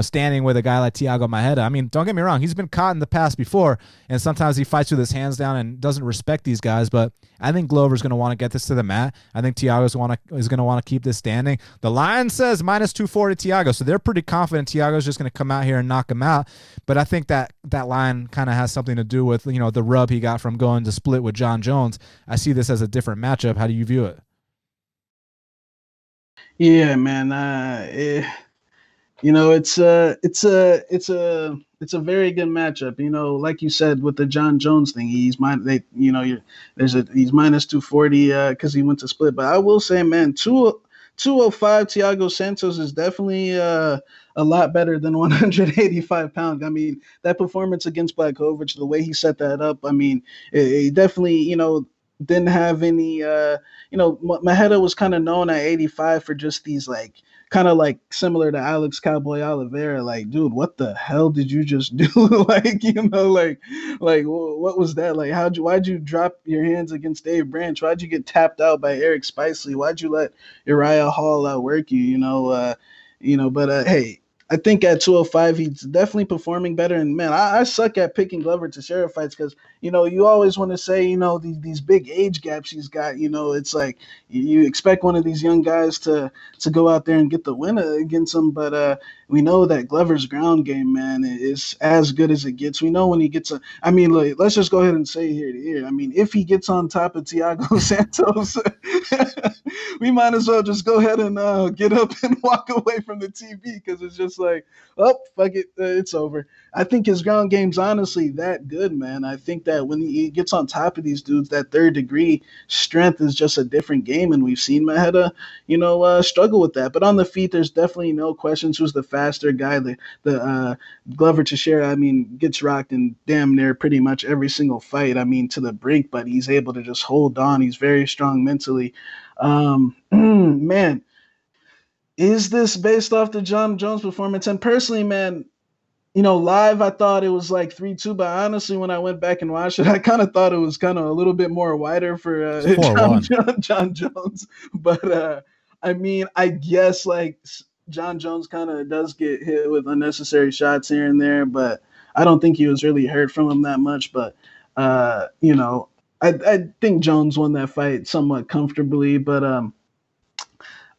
standing with a guy like Thiago Maeda, don't get me wrong, he's been caught in the past before, and sometimes he fights with his hands down and doesn't respect these guys, but I think Glover's going to want to get this to the mat. I think Thiago's is going to want to keep this standing. The line says minus 240 Thiago, so they're pretty confident Thiago's just going to come out here and knock him out, but I think that line kind of has something to do with, the rub he got from going to split with John Jones. I see this as a different matchup. How do you view it? Yeah, man. It's a very good matchup. Like you said with the John Jones thing, he's minus 240 because he went to split. But I will say, man, 205 Thiago Santos is definitely a lot better than 185 pounds. That performance against Blachowicz, the way he set that up, it definitely, didn't have any, Maeda was kind of known at 85 for just these kind of similar to Alex Cowboy Oliveira, dude, what the hell did you just do? What was that? Why'd you drop your hands against Dave Branch? Why'd you get tapped out by Eric Spicely? Why'd you let Uriah Hall outwork you? But hey, I think at 205, he's definitely performing better. And, man, I suck at picking Glover Teixeira fights because, you always want to say, these big age gaps he's got. It's like you expect one of these young guys to go out there and get the win against him. But we know that Glover's ground game, man, is as good as it gets. We know when he gets let's just go ahead and say here to here. If he gets on top of Thiago Santos, we might as well just go ahead and get up and walk away from the TV because it's just like, oh, fuck it, it's over. I think his ground game's honestly that good, man. I think that when he gets on top of these dudes, that third degree strength is just a different game, and we've seen Maeda, struggle with that. But on the feet, there's definitely no questions who's the faster guy. The Glover Teixeira, gets rocked in damn near pretty much every single fight. To the brink, but he's able to just hold on. He's very strong mentally. Man, is this based off the John Jones performance? And personally, man, live I thought it was 3-2, but honestly, when I went back and watched it, I kind of thought it was kind of a little bit more wider for John Jones. But I guess John Jones kind of does get hit with unnecessary shots here and there, but I don't think he was really hurt from him that much. But I think Jones won that fight somewhat comfortably, but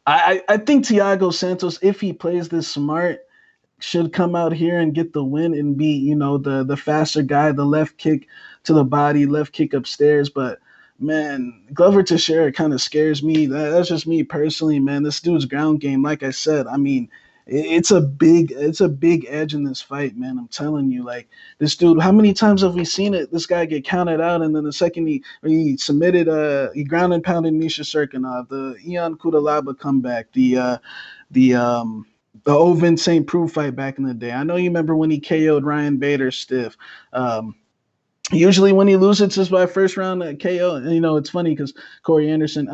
I think Thiago Santos, if he plays this smart, should come out here and get the win and be, the faster guy, the left kick to the body, left kick upstairs. But, man, Glover Teixeira kind of scares me. That's just me personally, man. This dude's ground game, like I said, it's a big edge in this fight, man. I'm telling you, this dude, how many times have we seen it? This guy get counted out, and then the second he submitted, he ground and pounded Misha Serkunov, the Ion Kudalaba comeback, the Ovince St. Preux fight back in the day. I know you remember when he KO'd Ryan Bader stiff. Usually when he loses just by first round KO, and it's funny because Corey Anderson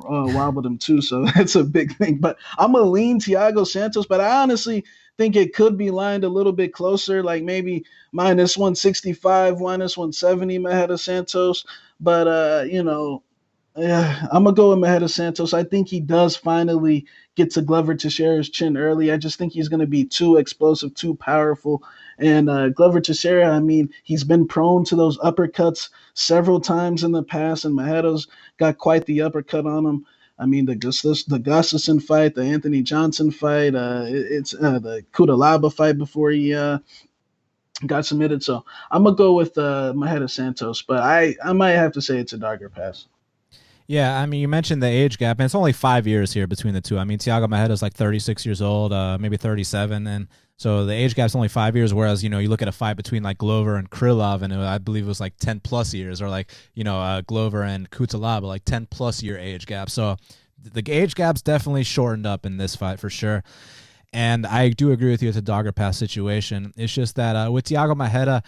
wobbled him too, so that's a big thing. But I'm gonna lean Thiago Santos, but I honestly think it could be lined a little bit closer, maybe minus 165, minus 170 Maeda Santos. But I'm gonna go with Maeda Santos. I think he does finally get to Glover Teixeira's chin early. I just think he's gonna be too explosive, too powerful. And Glover Teixeira, he's been prone to those uppercuts several times in the past, and Maeda's got quite the uppercut on him. The Gustafsson fight, the Anthony Johnson fight, it's the Kudalaba fight before he got submitted. So I'm going to go with Maeda Santos, but I might have to say it's a darker pass. Yeah, you mentioned the age gap, and it's only 5 years here between the two. Thiago Maeda's 36 years old, maybe 37, and so the age gap's only 5 years, whereas, you look at a fight between Glover and Krylov, and I believe it was 10 plus years, or Glover and Kutalaba, 10 plus year age gap. So the age gap's definitely shortened up in this fight for sure. And I do agree with you. It's a dogger pass situation. It's just that with Thiago Maeda,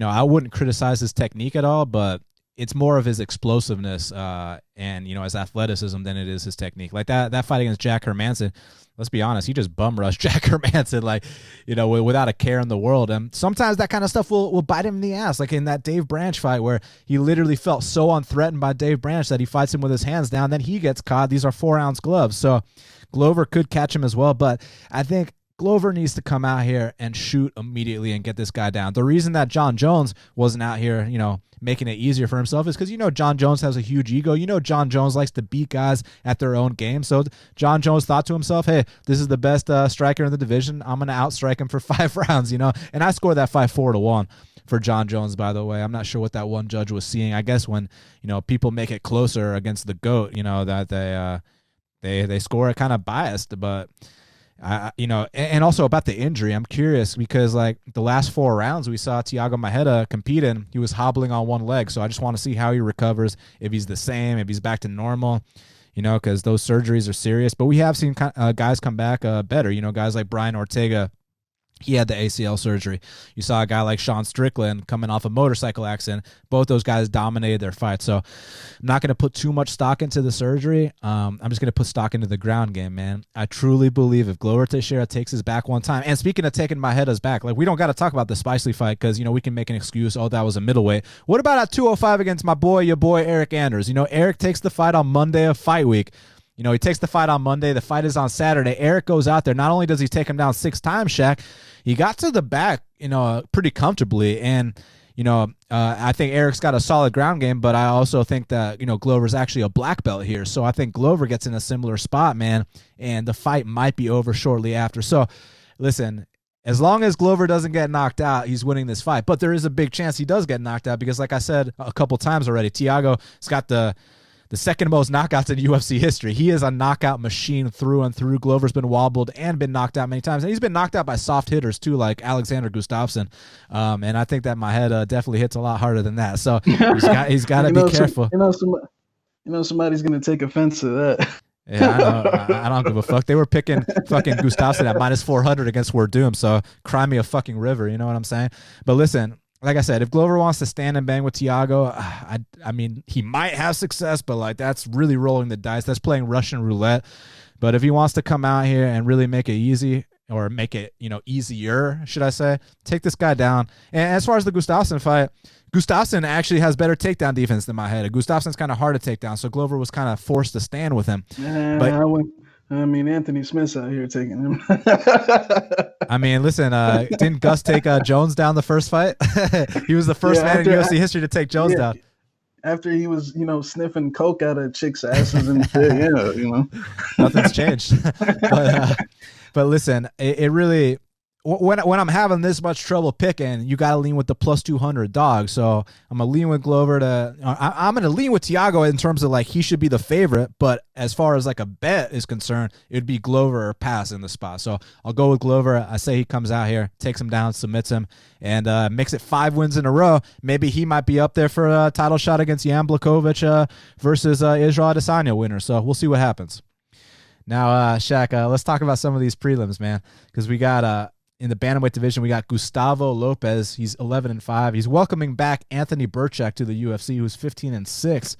I wouldn't criticize his technique at all, but it's more of his explosiveness and his athleticism than it is his technique. Like that fight against Jack Hermanson, let's be honest, he just bum rushed Jack Hermanson without a care in the world. And sometimes that kind of stuff will bite him in the ass, like in that Dave Branch fight where he literally felt so unthreatened by Dave Branch that he fights him with his hands down. Then he gets caught. These are 4-ounce gloves, so Glover could catch him as well. But I think Glover needs to come out here and shoot immediately and get this guy down. The reason that John Jones wasn't out here, making it easier for himself is because, John Jones has a huge ego. John Jones likes to beat guys at their own game. So John Jones thought to himself, hey, this is the best striker in the division. I'm going to outstrike him for 5 rounds, And I scored that fight 4-1 for John Jones, by the way. I'm not sure what that one judge was seeing. I guess when, people make it closer against the GOAT, that they score it kind of biased, but and also about the injury, I'm curious because like the last 4 rounds we saw Thiago Maeda compete in, he was hobbling on one leg. So I just want to see how he recovers, if he's the same, if he's back to normal, because those surgeries are serious. But we have seen guys come back better, guys like Brian Ortega. He had the ACL surgery. You saw a guy like Sean Strickland coming off a motorcycle accident. Both those guys dominated their fight. So I'm not going to put too much stock into the surgery. I'm just going to put stock into the ground game, man. I truly believe if Glover Teixeira takes his back one time, and speaking of taking Maeda's back, like we don't got to talk about the Spicely fight because, we can make an excuse. Oh, that was a middleweight. What about at 205 against your boy, Eric Anders? Eric takes the fight on Monday of fight week. He takes the fight on Monday. The fight is on Saturday. Eric goes out there. Not only does he take him down 6 times, Shaq, he got to the back, pretty comfortably. And, I think Eric's got a solid ground game, but I also think that, Glover's actually a black belt here. So I think Glover gets in a similar spot, man, and the fight might be over shortly after. So, listen, as long as Glover doesn't get knocked out, he's winning this fight. But there is a big chance he does get knocked out because, like I said a couple times already, Thiago's got the second most knockouts in UFC history. He is a knockout machine through and through. Glover's been wobbled and been knocked out many times. And he's been knocked out by soft hitters too, like Alexander Gustafsson. And I think that my head definitely hits a lot harder than that. So he's got to be careful. Somebody's going to take offense to that. Yeah, I know. I don't give a fuck. They were picking fucking Gustafsson at -400 against Werdum. So cry me a fucking river. You know what I'm saying? But listen, like I said, if Glover wants to stand and bang with Thiago, I mean, he might have success, but like that's really rolling the dice. That's playing Russian roulette. But if he wants to come out here and really make it easy, or make it, easier, should I say, take this guy down. And as far as the Gustafsson fight, Gustafsson actually has better takedown defense than Maeda. Gustafsson's kind of hard to take down, so Glover was kind of forced to stand with him. Anthony Smith's out here taking him. I mean, listen, didn't Gus take Jones down the first fight? He was the first man in UFC history to take Jones down. After he was, sniffing coke out of chicks' asses and shit, Nothing's changed. But listen, it really, when I'm having this much trouble picking, you got to lean with the +200 dog. So I'm going to lean with Glover I'm going to lean with Thiago in terms of like he should be the favorite. But as far as like a bet is concerned, it would be Glover or pass in the spot. So I'll go with Glover. I say he comes out here, takes him down, submits him, and makes it 5 wins in a row. Maybe he might be up there for a title shot against Jan Blachowicz versus Israel Adesanya winner. So we'll see what happens. Now, Shaq, let's talk about some of these prelims, man, because we got in the bantamweight division, we got Gustavo Lopez. He's 11-5. He's welcoming back Anthony Birchak to the UFC, who's 15-6.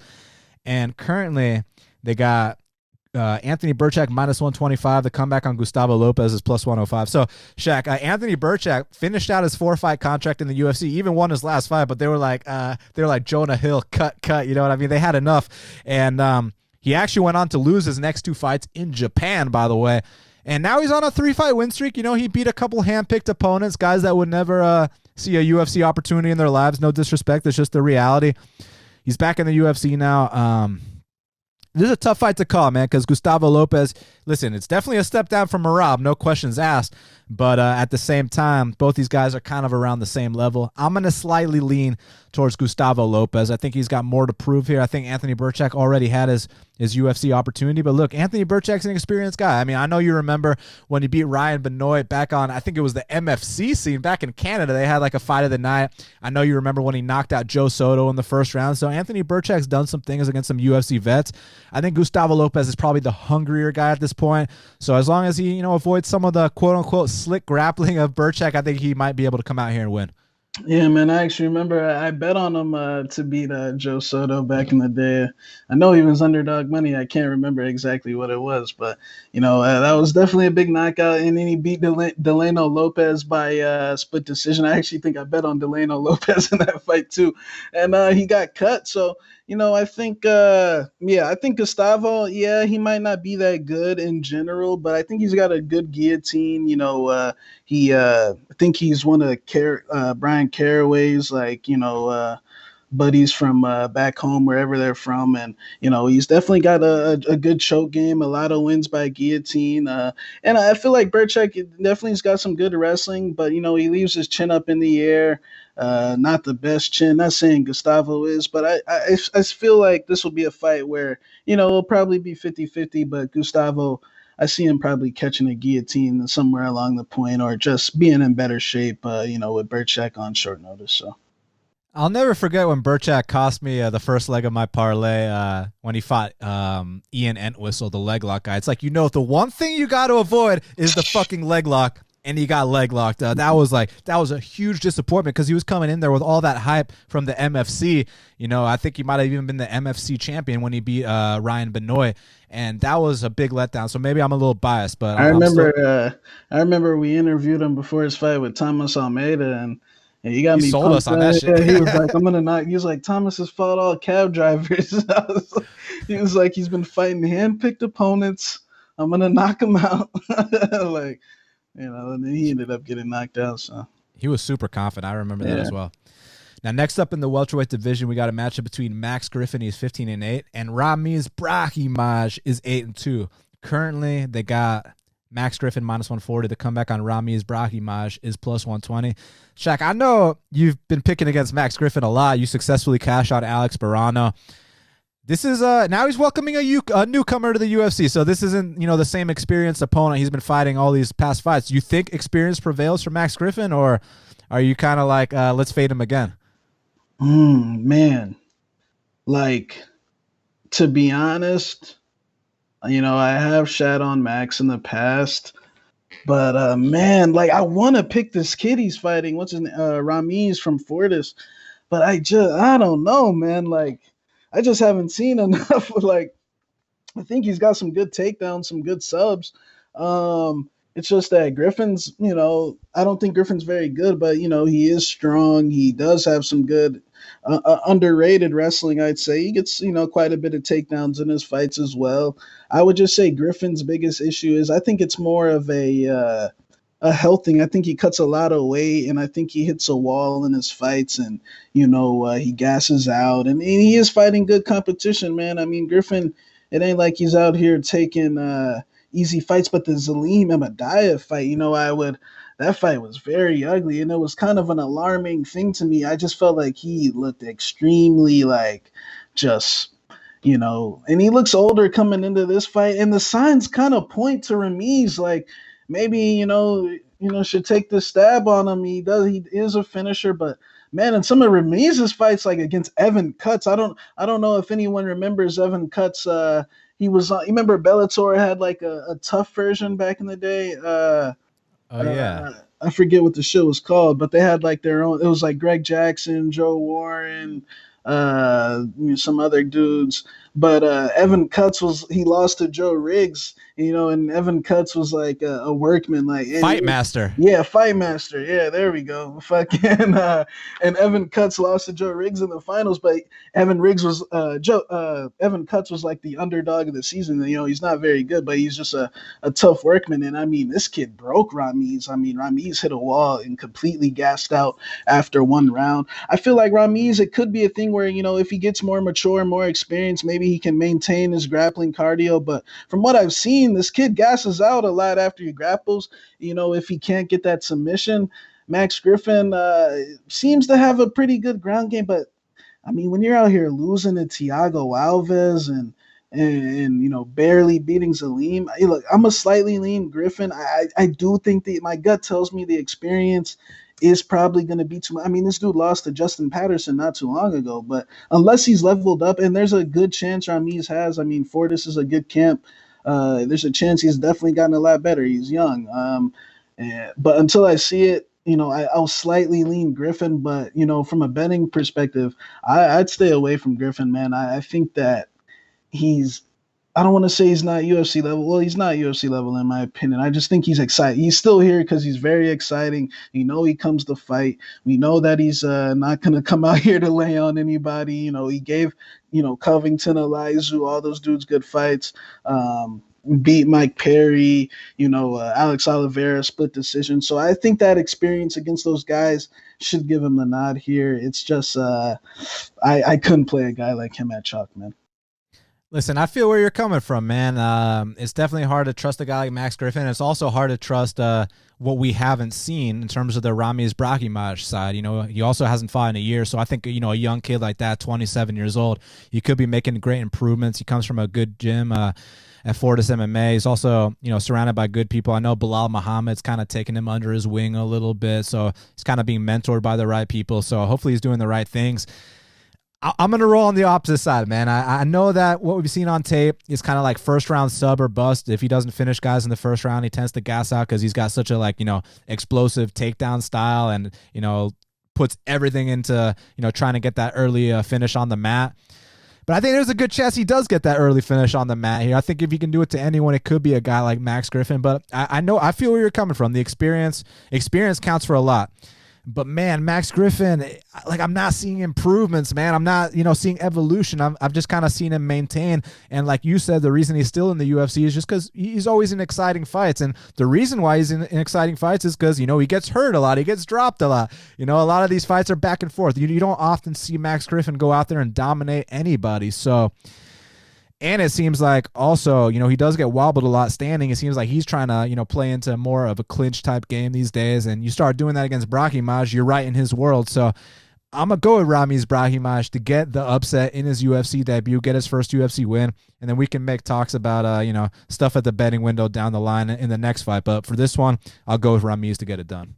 And currently, they got Anthony Birchak -125. The comeback on Gustavo Lopez is +105. So, Shaq, Anthony Birchak finished out his 4-fight contract in the UFC, even won his last fight, but they were like Jonah Hill, cut. You know what I mean? They had enough. And he actually went on to lose his next 2 fights in Japan, by the way. And now he's on a 3-fight win streak. He beat a couple hand-picked opponents, guys that would never see a UFC opportunity in their lives. No disrespect. It's just the reality. He's back in the UFC now. This is a tough fight to call, man, because Gustavo Lopez, listen, it's definitely a step down from Merab, no questions asked. But at the same time, both these guys are kind of around the same level. I'm going to slightly lean towards Gustavo Lopez. I think he's got more to prove here. I think Anthony Birchak already had his UFC opportunity. But look, Anthony Birchak's an experienced guy. I mean, I know you remember when he beat Ryan Benoit back on, I think it was the MFC scene back in Canada. They had like a fight of the night. I know you remember when he knocked out Joe Soto in the first round. So Anthony Birchak's done some things against some UFC vets. I think Gustavo Lopez is probably the hungrier guy at this point. So as long as he, avoids some of the quote unquote slick grappling of Birchak, I think he might be able to come out here and win. Yeah, man. I actually remember I bet on him to beat Joe Soto back in the day. I know he was underdog money. I can't remember exactly what it was, but that was definitely a big knockout. And then he beat Delano Lopez by split decision. I actually think I bet on Delano Lopez in that fight too, and he got cut. So I think I think Gustavo, yeah, he might not be that good in general, but I think he's got a good guillotine. I think he's one of Brian Caraway's buddies from back home, wherever they're from, and he's definitely got a good choke game, a lot of wins by guillotine, and I feel like Birchak definitely has got some good wrestling, but he leaves his chin up in the air. Not the best chin. Not saying Gustavo is, but I feel like this will be a fight where it'll probably be 50-50, but Gustavo, I see him probably catching a guillotine somewhere along the point, or just being in better shape, with Birchak on short notice. So I'll never forget when Birchak cost me the first leg of my parlay when he fought Ian Entwistle, the leg lock guy. It's like, the one thing you got to avoid is the fucking leg lock, and he got leg locked. That was a huge disappointment because he was coming in there with all that hype from the MFC. I think he might have even been the MFC champion when he beat Ryan Benoit, and that was a big letdown. So maybe I'm a little biased, but I remember we interviewed him before his fight with Thomas Almeida, and he got me sold us on that shit. He was like, "I'm gonna knock." He was like, "Thomas has fought all cab drivers." He was like, "He's been fighting hand-picked opponents. I'm gonna knock him out." And then he ended up getting knocked out. So he was super confident. I remember that as well. Now, next up in the welterweight division, we got a matchup between Max Griffin, he's 15-8, and Ramiz Brahimaj is 8-2. Currently, they got Max Griffin -140. The comeback on Ramiz Brahimaj is +120. Shaq, I know you've been picking against Max Griffin a lot. You successfully cashed out Alex Barano. This is now he's welcoming a newcomer to the UFC, so this isn't the same experienced opponent he's been fighting all these past fights. Do you think experience prevails for Max Griffin, or are you kind of like let's fade him again? Man, to be honest, I have shat on Max in the past, but man, I want to pick this kid he's fighting. What's his name? Ramiz from Fortis, but I don't know, man. I just haven't seen enough. I think he's got some good takedowns, some good subs. It's just that Griffin's, I don't think Griffin's very good, but he is strong. He does have some good, underrated wrestling, I'd say. He gets, quite a bit of takedowns in his fights as well. I would just say Griffin's biggest issue is I think it's more of a health thing. I think he cuts a lot of weight, and I think he hits a wall in his fights, and he gasses out, and he is fighting good competition, man. I mean, Griffin, it ain't like he's out here taking easy fights, but the Zaleem Amadaev fight, that fight was very ugly, and it was kind of an alarming thing to me. I just felt like he looked extremely and he looks older coming into this fight, and the signs kind of point to Ramiz, maybe should take the stab on him. He is a finisher, but man, in some of Ramiz's fights, against Evan Cutts, I don't know if anyone remembers Evan Cutts. He was you remember Bellator had a tough version back in the day. I forget what the show was called, but they had their own. It was Greg Jackson, Joe Warren, some other dudes. But Evan Cutts he lost to Joe Riggs, and Evan Cutts was a workman, Fight master. Yeah, fight master. Yeah, there we go. Fucking and Evan Cutts lost to Joe Riggs in the finals, but Evan Cutts was the underdog of the season. He's not very good, but he's just a tough workman. And I mean, this kid broke Ramiz. I mean, Ramiz hit a wall and completely gassed out after one round. I feel like Ramiz, it could be a thing where if he gets more mature, more experienced, maybe he can maintain his grappling cardio. But from what I've seen, this kid gasses out a lot after he grapples. If he can't get that submission, Max Griffin seems to have a pretty good ground game. But I mean, when you're out here losing to Thiago Alves and barely beating Zaleem, look, I'm a slightly lean Griffin. I do think that my gut tells me the experience is probably going to be too much. I mean, this dude lost to Justin Patterson not too long ago, but unless he's leveled up, and there's a good chance Ramiz has. I mean, Fortis is a good camp. There's a chance he's definitely gotten a lot better. He's young. But until I see it, I'll slightly lean Griffin, but, from a betting perspective, I'd stay away from Griffin, man. I think that I don't want to say he's not UFC level. Well, he's not UFC level in my opinion. I just think he's excited. He's still here because he's very exciting. He comes to fight. We know that he's not going to come out here to lay on anybody. He gave, Covington, Elizu, all those dudes good fights. Beat Mike Perry, Alex Oliveira, split decision. So I think that experience against those guys should give him the nod here. It's just I couldn't play a guy like him at chalk, man. Listen, I feel where you're coming from, man. It's definitely hard to trust a guy like Max Griffin. It's also hard to trust what we haven't seen in terms of the Ramiz Brahimaj side. He also hasn't fought in a year, so I think, a young kid like that, 27 years old, he could be making great improvements. He comes from a good gym at Fortis MMA. He's also, surrounded by good people. I know Bilal Muhammad's kind of taking him under his wing a little bit, so he's kind of being mentored by the right people. So hopefully he's doing the right things. I'm going to roll on the opposite side, man. I know that what we've seen on tape is kind of like first round sub or bust. If he doesn't finish guys in the first round, he tends to gas out because he's got such a explosive takedown style and, puts everything into, trying to get that early finish on the mat. But I think there's a good chance he does get that early finish on the mat here. I think if he can do it to anyone, it could be a guy like Max Griffin. But I feel where you're coming from. The experience counts for a lot. But man, Max Griffin, I'm not seeing improvements, man. I'm not, seeing evolution. I've just kind of seen him maintain. And like you said, the reason he's still in the UFC is just because he's always in exciting fights. And the reason why he's in exciting fights is because, he gets hurt a lot. He gets dropped a lot. A lot of these fights are back and forth. You don't often see Max Griffin go out there and dominate anybody. So, and it seems like also, he does get wobbled a lot standing. It seems like he's trying to, play into more of a clinch type game these days. And you start doing that against Brahimaj, you're right in his world. So I'm going to go with Ramiz Brahimaj to get the upset in his UFC debut, get his first UFC win. And then we can make talks about, stuff at the betting window down the line in the next fight. But for this one, I'll go with Ramiz to get it done.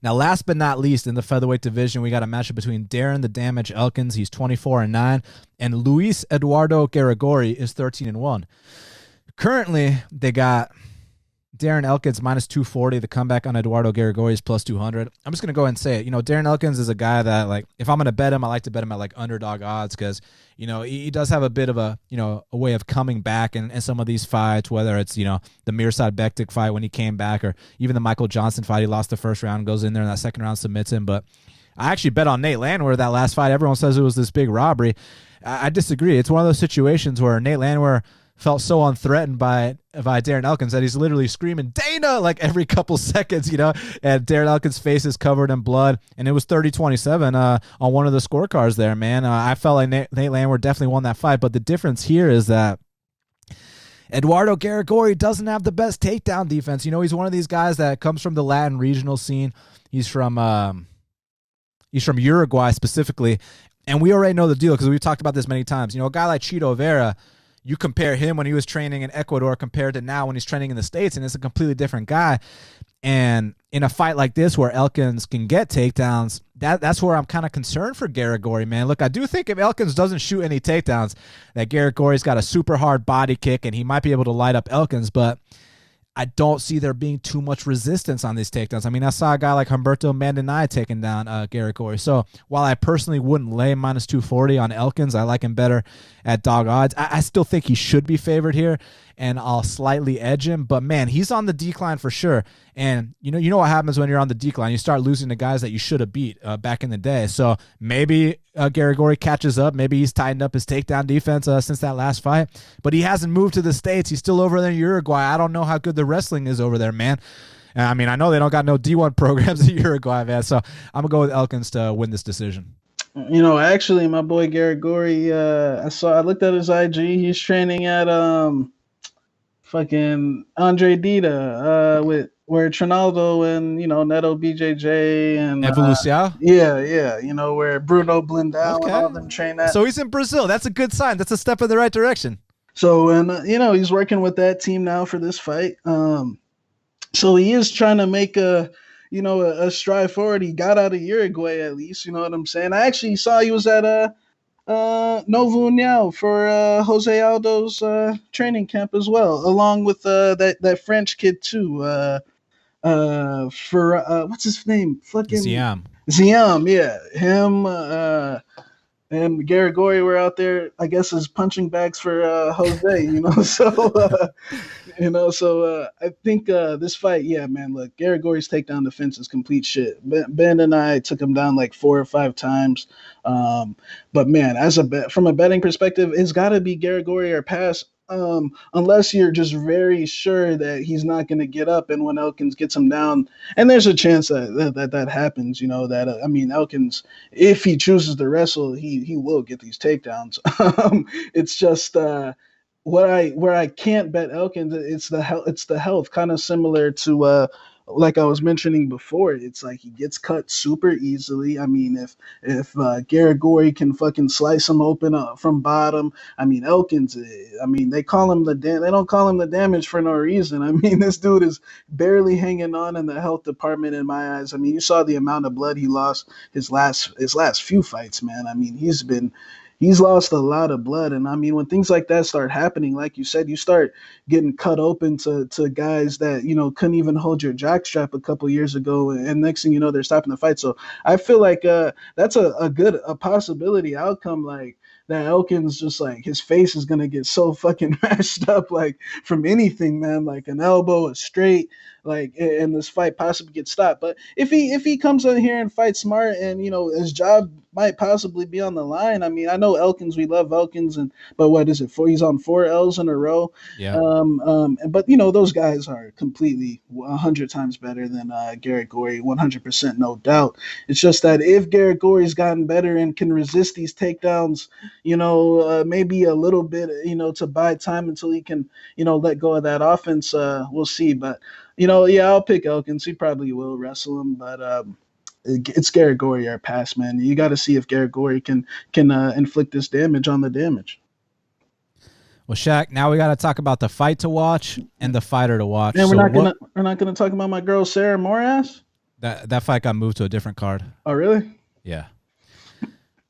Now, last but not least, in the featherweight division, we got a matchup between Darren the Damage Elkins, he's 24-9, and Luis Eduardo Garagori is 13-1. Currently, they got Darren Elkins minus 240. The comeback on Eduardo Garagori is plus 200. I'm just going to go ahead and say it. Darren Elkins is a guy that, if I'm going to bet him, I like to bet him at, underdog odds because, he does have a bit of a way of coming back in some of these fights, whether it's, the Mirsad Bektik fight when he came back or even the Michael Johnson fight. He lost the first round, goes in there, and that second round submits him. But I actually bet on Nate Landwehr that last fight. Everyone says it was this big robbery. I disagree. It's one of those situations where Nate Landwehr felt so unthreatened by Darren Elkins that he's literally screaming Dana every couple seconds, and Darren Elkins' face is covered in blood, and it was 30-27 on one of the scorecards there, man. I felt like Nate Landwehr definitely won that fight, but the difference here is that Eduardo Garagori doesn't have the best takedown defense. He's one of these guys that comes from the Latin regional scene. He's from Uruguay specifically, and we already know the deal because we've talked about this many times. A guy like Chito Vera, you compare him when he was training in Ecuador compared to now when he's training in the States, and it's a completely different guy. And in a fight like this where Elkins can get takedowns, that's where I'm kind of concerned for Garagori, man. Look, I do think if Elkins doesn't shoot any takedowns, that Garagori's got a super hard body kick, and he might be able to light up Elkins, but I don't see there being too much resistance on these takedowns. I mean, I saw a guy like Humberto Mandinai taking down Garagori. So while I personally wouldn't lay minus 240 on Elkins, I like him better at dog odds. I still think he should be favored here, and I'll slightly edge him. But, man, he's on the decline for sure. And you know what happens when you're on the decline. You start losing to guys that you should have beat back in the day. So maybe Garagori catches up. Maybe he's tightened up his takedown defense since that last fight. But he hasn't moved to the States. He's still over there in Uruguay. I don't know how good the wrestling is over there, man. I mean, I know they don't got no D1 programs in Uruguay, man. So I'm going to go with Elkins to win this decision. Actually, my boy Garagori, I looked at his IG. He's training at fucking Andre Dida with where Trinaldo and Neto BJJ and Evoluciao? Yeah, where Bruno Blindau and all of them train at. So he's in Brazil. That's a good sign. That's a step in the right direction. So he's working with that team now for this fight. So he is trying to make a a stride forward. He got out of Uruguay at least. You know what I'm saying? I actually saw he was at Novo União for Jose Aldo's training camp as well, along with that French kid too. For what's his name? Fucking Ziam. Ziam, yeah, him. And Garagori were out there, I guess, as punching bags for Jose. I think this fight, yeah, man. Look, Garagori's takedown defense is complete shit. Ben and I took him down like 4 or 5 times. But man, from a betting perspective, it's got to be Garagori or pass. Unless you're just very sure that he's not going to get up, and when Elkins gets him down, and there's a chance that happens. Elkins, if he chooses to wrestle, he will get these takedowns. It's just where I can't bet Elkins. It's the health, kind of similar to like I was mentioning before. It's like he gets cut super easily. I mean, if Garagori can fucking slice him open from bottom, I mean Elkins. I mean they call him they don't call him the damage for no reason. I mean this dude is barely hanging on in the health department in my eyes. I mean you saw the amount of blood he lost his last few fights, man. I mean he's lost a lot of blood. And I mean, when things like that start happening, like you said, you start getting cut open to guys that, couldn't even hold your jockstrap a couple years ago. And next thing you know, they're stopping the fight. So I feel like that's a possibility outcome. Like that Elkins just like his face is going to get so fucking mashed up, like from anything, man, like an elbow, a straight, like, and this fight possibly gets stopped. But if he comes in here and fights smart, and his job might possibly be on the line. I mean, I know Elkins, we love Elkins, but what is it for? He's on 4 L's in a row. Yeah. But those guys are completely 100 times better than Garrett Gorey, 100%, no doubt. It's just that if Garrett Gorey's gotten better and can resist these takedowns, maybe a little bit, to buy time until he can, let go of that offense. We'll see. But I'll pick Elkins. He probably will wrestle him, but it's Garrett Gorey or pass, man. You got to see if Garrett Gorey can inflict this damage on the damage. Well, Shaq, now we got to talk about the fight to watch and the fighter to watch. And we're not gonna talk about my girl Sarah Moras. That fight got moved to a different card. Oh, really? Yeah.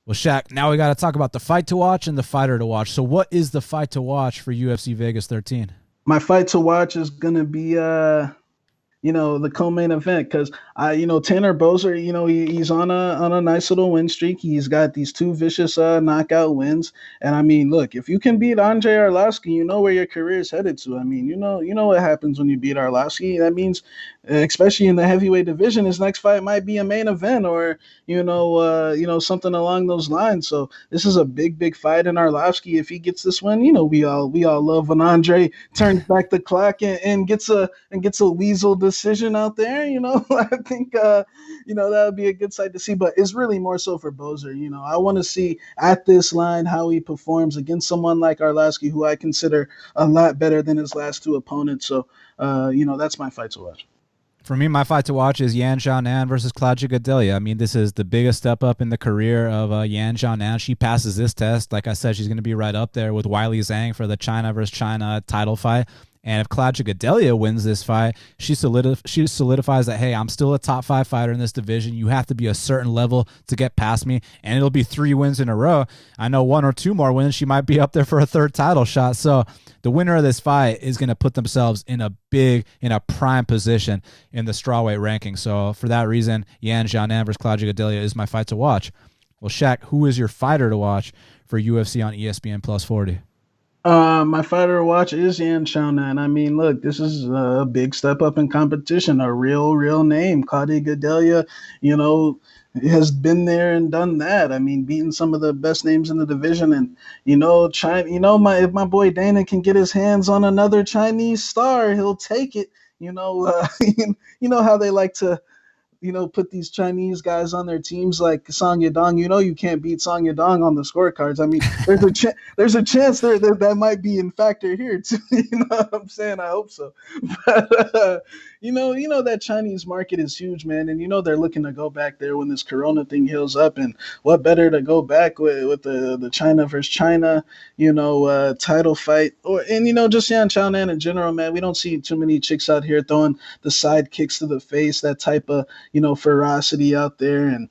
Well, Shaq, now we got to talk about the fight to watch and the fighter to watch. So what is the fight to watch for UFC Vegas 13? My fight to watch is gonna be the co-main event, because Tanner Boser, he's on a nice little win streak. He's got these 2 vicious knockout wins, and I mean, look, if you can beat Andrei Arlovski, you know where your career is headed to. I mean, you know what happens when you beat Arlovski. That means, especially in the heavyweight division, his next fight might be a main event, or something along those lines. So this is a big fight in Arlovski. If he gets this win, we all love when Andrei turns back the clock and gets a weasel decision out there. I think that would be a good sight to see. But it's really more so for Boser. I want to see at this line how he performs against someone like Arlovski, who I consider a lot better than his last 2 opponents. So that's my fight to watch. For me, my fight to watch is Yan Xiaonan versus Claudia Gadelha. I mean, this is the biggest step up in the career of Yan Xiaonan. She passes this test. Like I said, she's going to be right up there with Weili Zhang for the China versus China title fight. And if Claudia Gadelha wins this fight, she solidifies that, hey, I'm still a top 5 fighter in this division. You have to be a certain level to get past me. And it'll be 3 wins in a row. I know 1 or 2 more wins, she might be up there for a 3rd title shot. So the winner of this fight is going to put themselves in a prime position in the strawweight ranking. So for that reason, Yan Xiaonan versus Claudia Gadelha is my fight to watch. Well, Shaq, who is your fighter to watch for UFC on ESPN Plus 40? My fighter to watch is Yan Xiaonan. I mean, look, this is a big step up in competition, a real name. Claudia Gadelha, has been there and done that. I mean, beating some of the best names in the division. And, China, if my boy Dana can get his hands on another Chinese star, he'll take it. You know how they like to put these Chinese guys on their teams like Song Yadong. You can't beat Song Yadong on the scorecards. I mean, there's a chance there that might be in factor here too. You know what I'm saying? I hope so. But that Chinese market is huge, man, and they're looking to go back there when this Corona thing heals up. And what better to go back with the China versus China, title fight, just Xiaonan in general, man. We don't see too many chicks out here throwing the side kicks to the face, that type of ferocity out there. And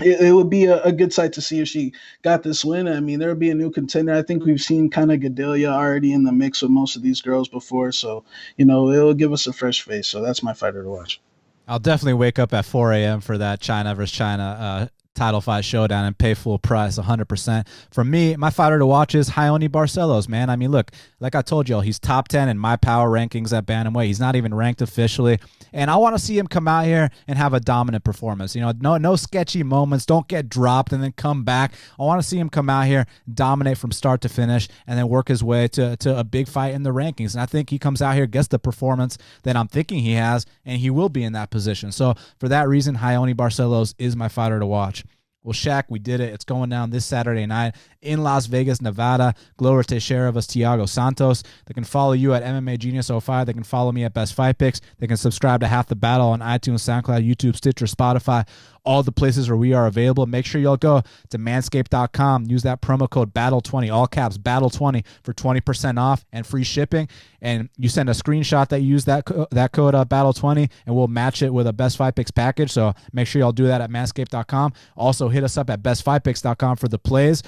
it would be a good sight to see if she got this win. I mean, there would be a new contender. I think we've seen kind of Gadelha already in the mix with most of these girls before. So, it'll give us a fresh face. So that's my fighter to watch. I'll definitely wake up at 4 a.m. for that China versus China title fight showdown and pay full price 100%. For me, my fighter to watch is Heinisch Barcelos, man. I mean, look, like I told y'all, he's top 10 in my power rankings at bantamweight. He's not even ranked officially. And I want to see him come out here and have a dominant performance. No sketchy moments. Don't get dropped and then come back. I want to see him come out here, dominate from start to finish, and then work his way to a big fight in the rankings. And I think he comes out here, gets the performance that I'm thinking he has, and he will be in that position. So for that reason, Heinisch Barcelos is my fighter to watch. Well, Shaq, we did it. It's going down this Saturday night in Las Vegas, Nevada. Glover Teixeira vs. Thiago Santos. They can follow you at MMA Genius 05. They can follow me at Best Fight Picks. They can subscribe to Half the Battle on iTunes, SoundCloud, YouTube, Stitcher, Spotify, all the places where we are available. Make sure y'all go to manscaped.com. Use that promo code BATTLE20, all caps, BATTLE20 for 20% off and free shipping. And you send a screenshot that you use that code BATTLE20, and we'll match it with a Best Fight Picks package. So make sure y'all do that at manscaped.com. Also, hit us up at bestfightpicks.com for the plays.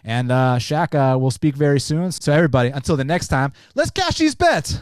And Shaq, we'll speak very soon. So everybody, until the next time, let's cash these bets.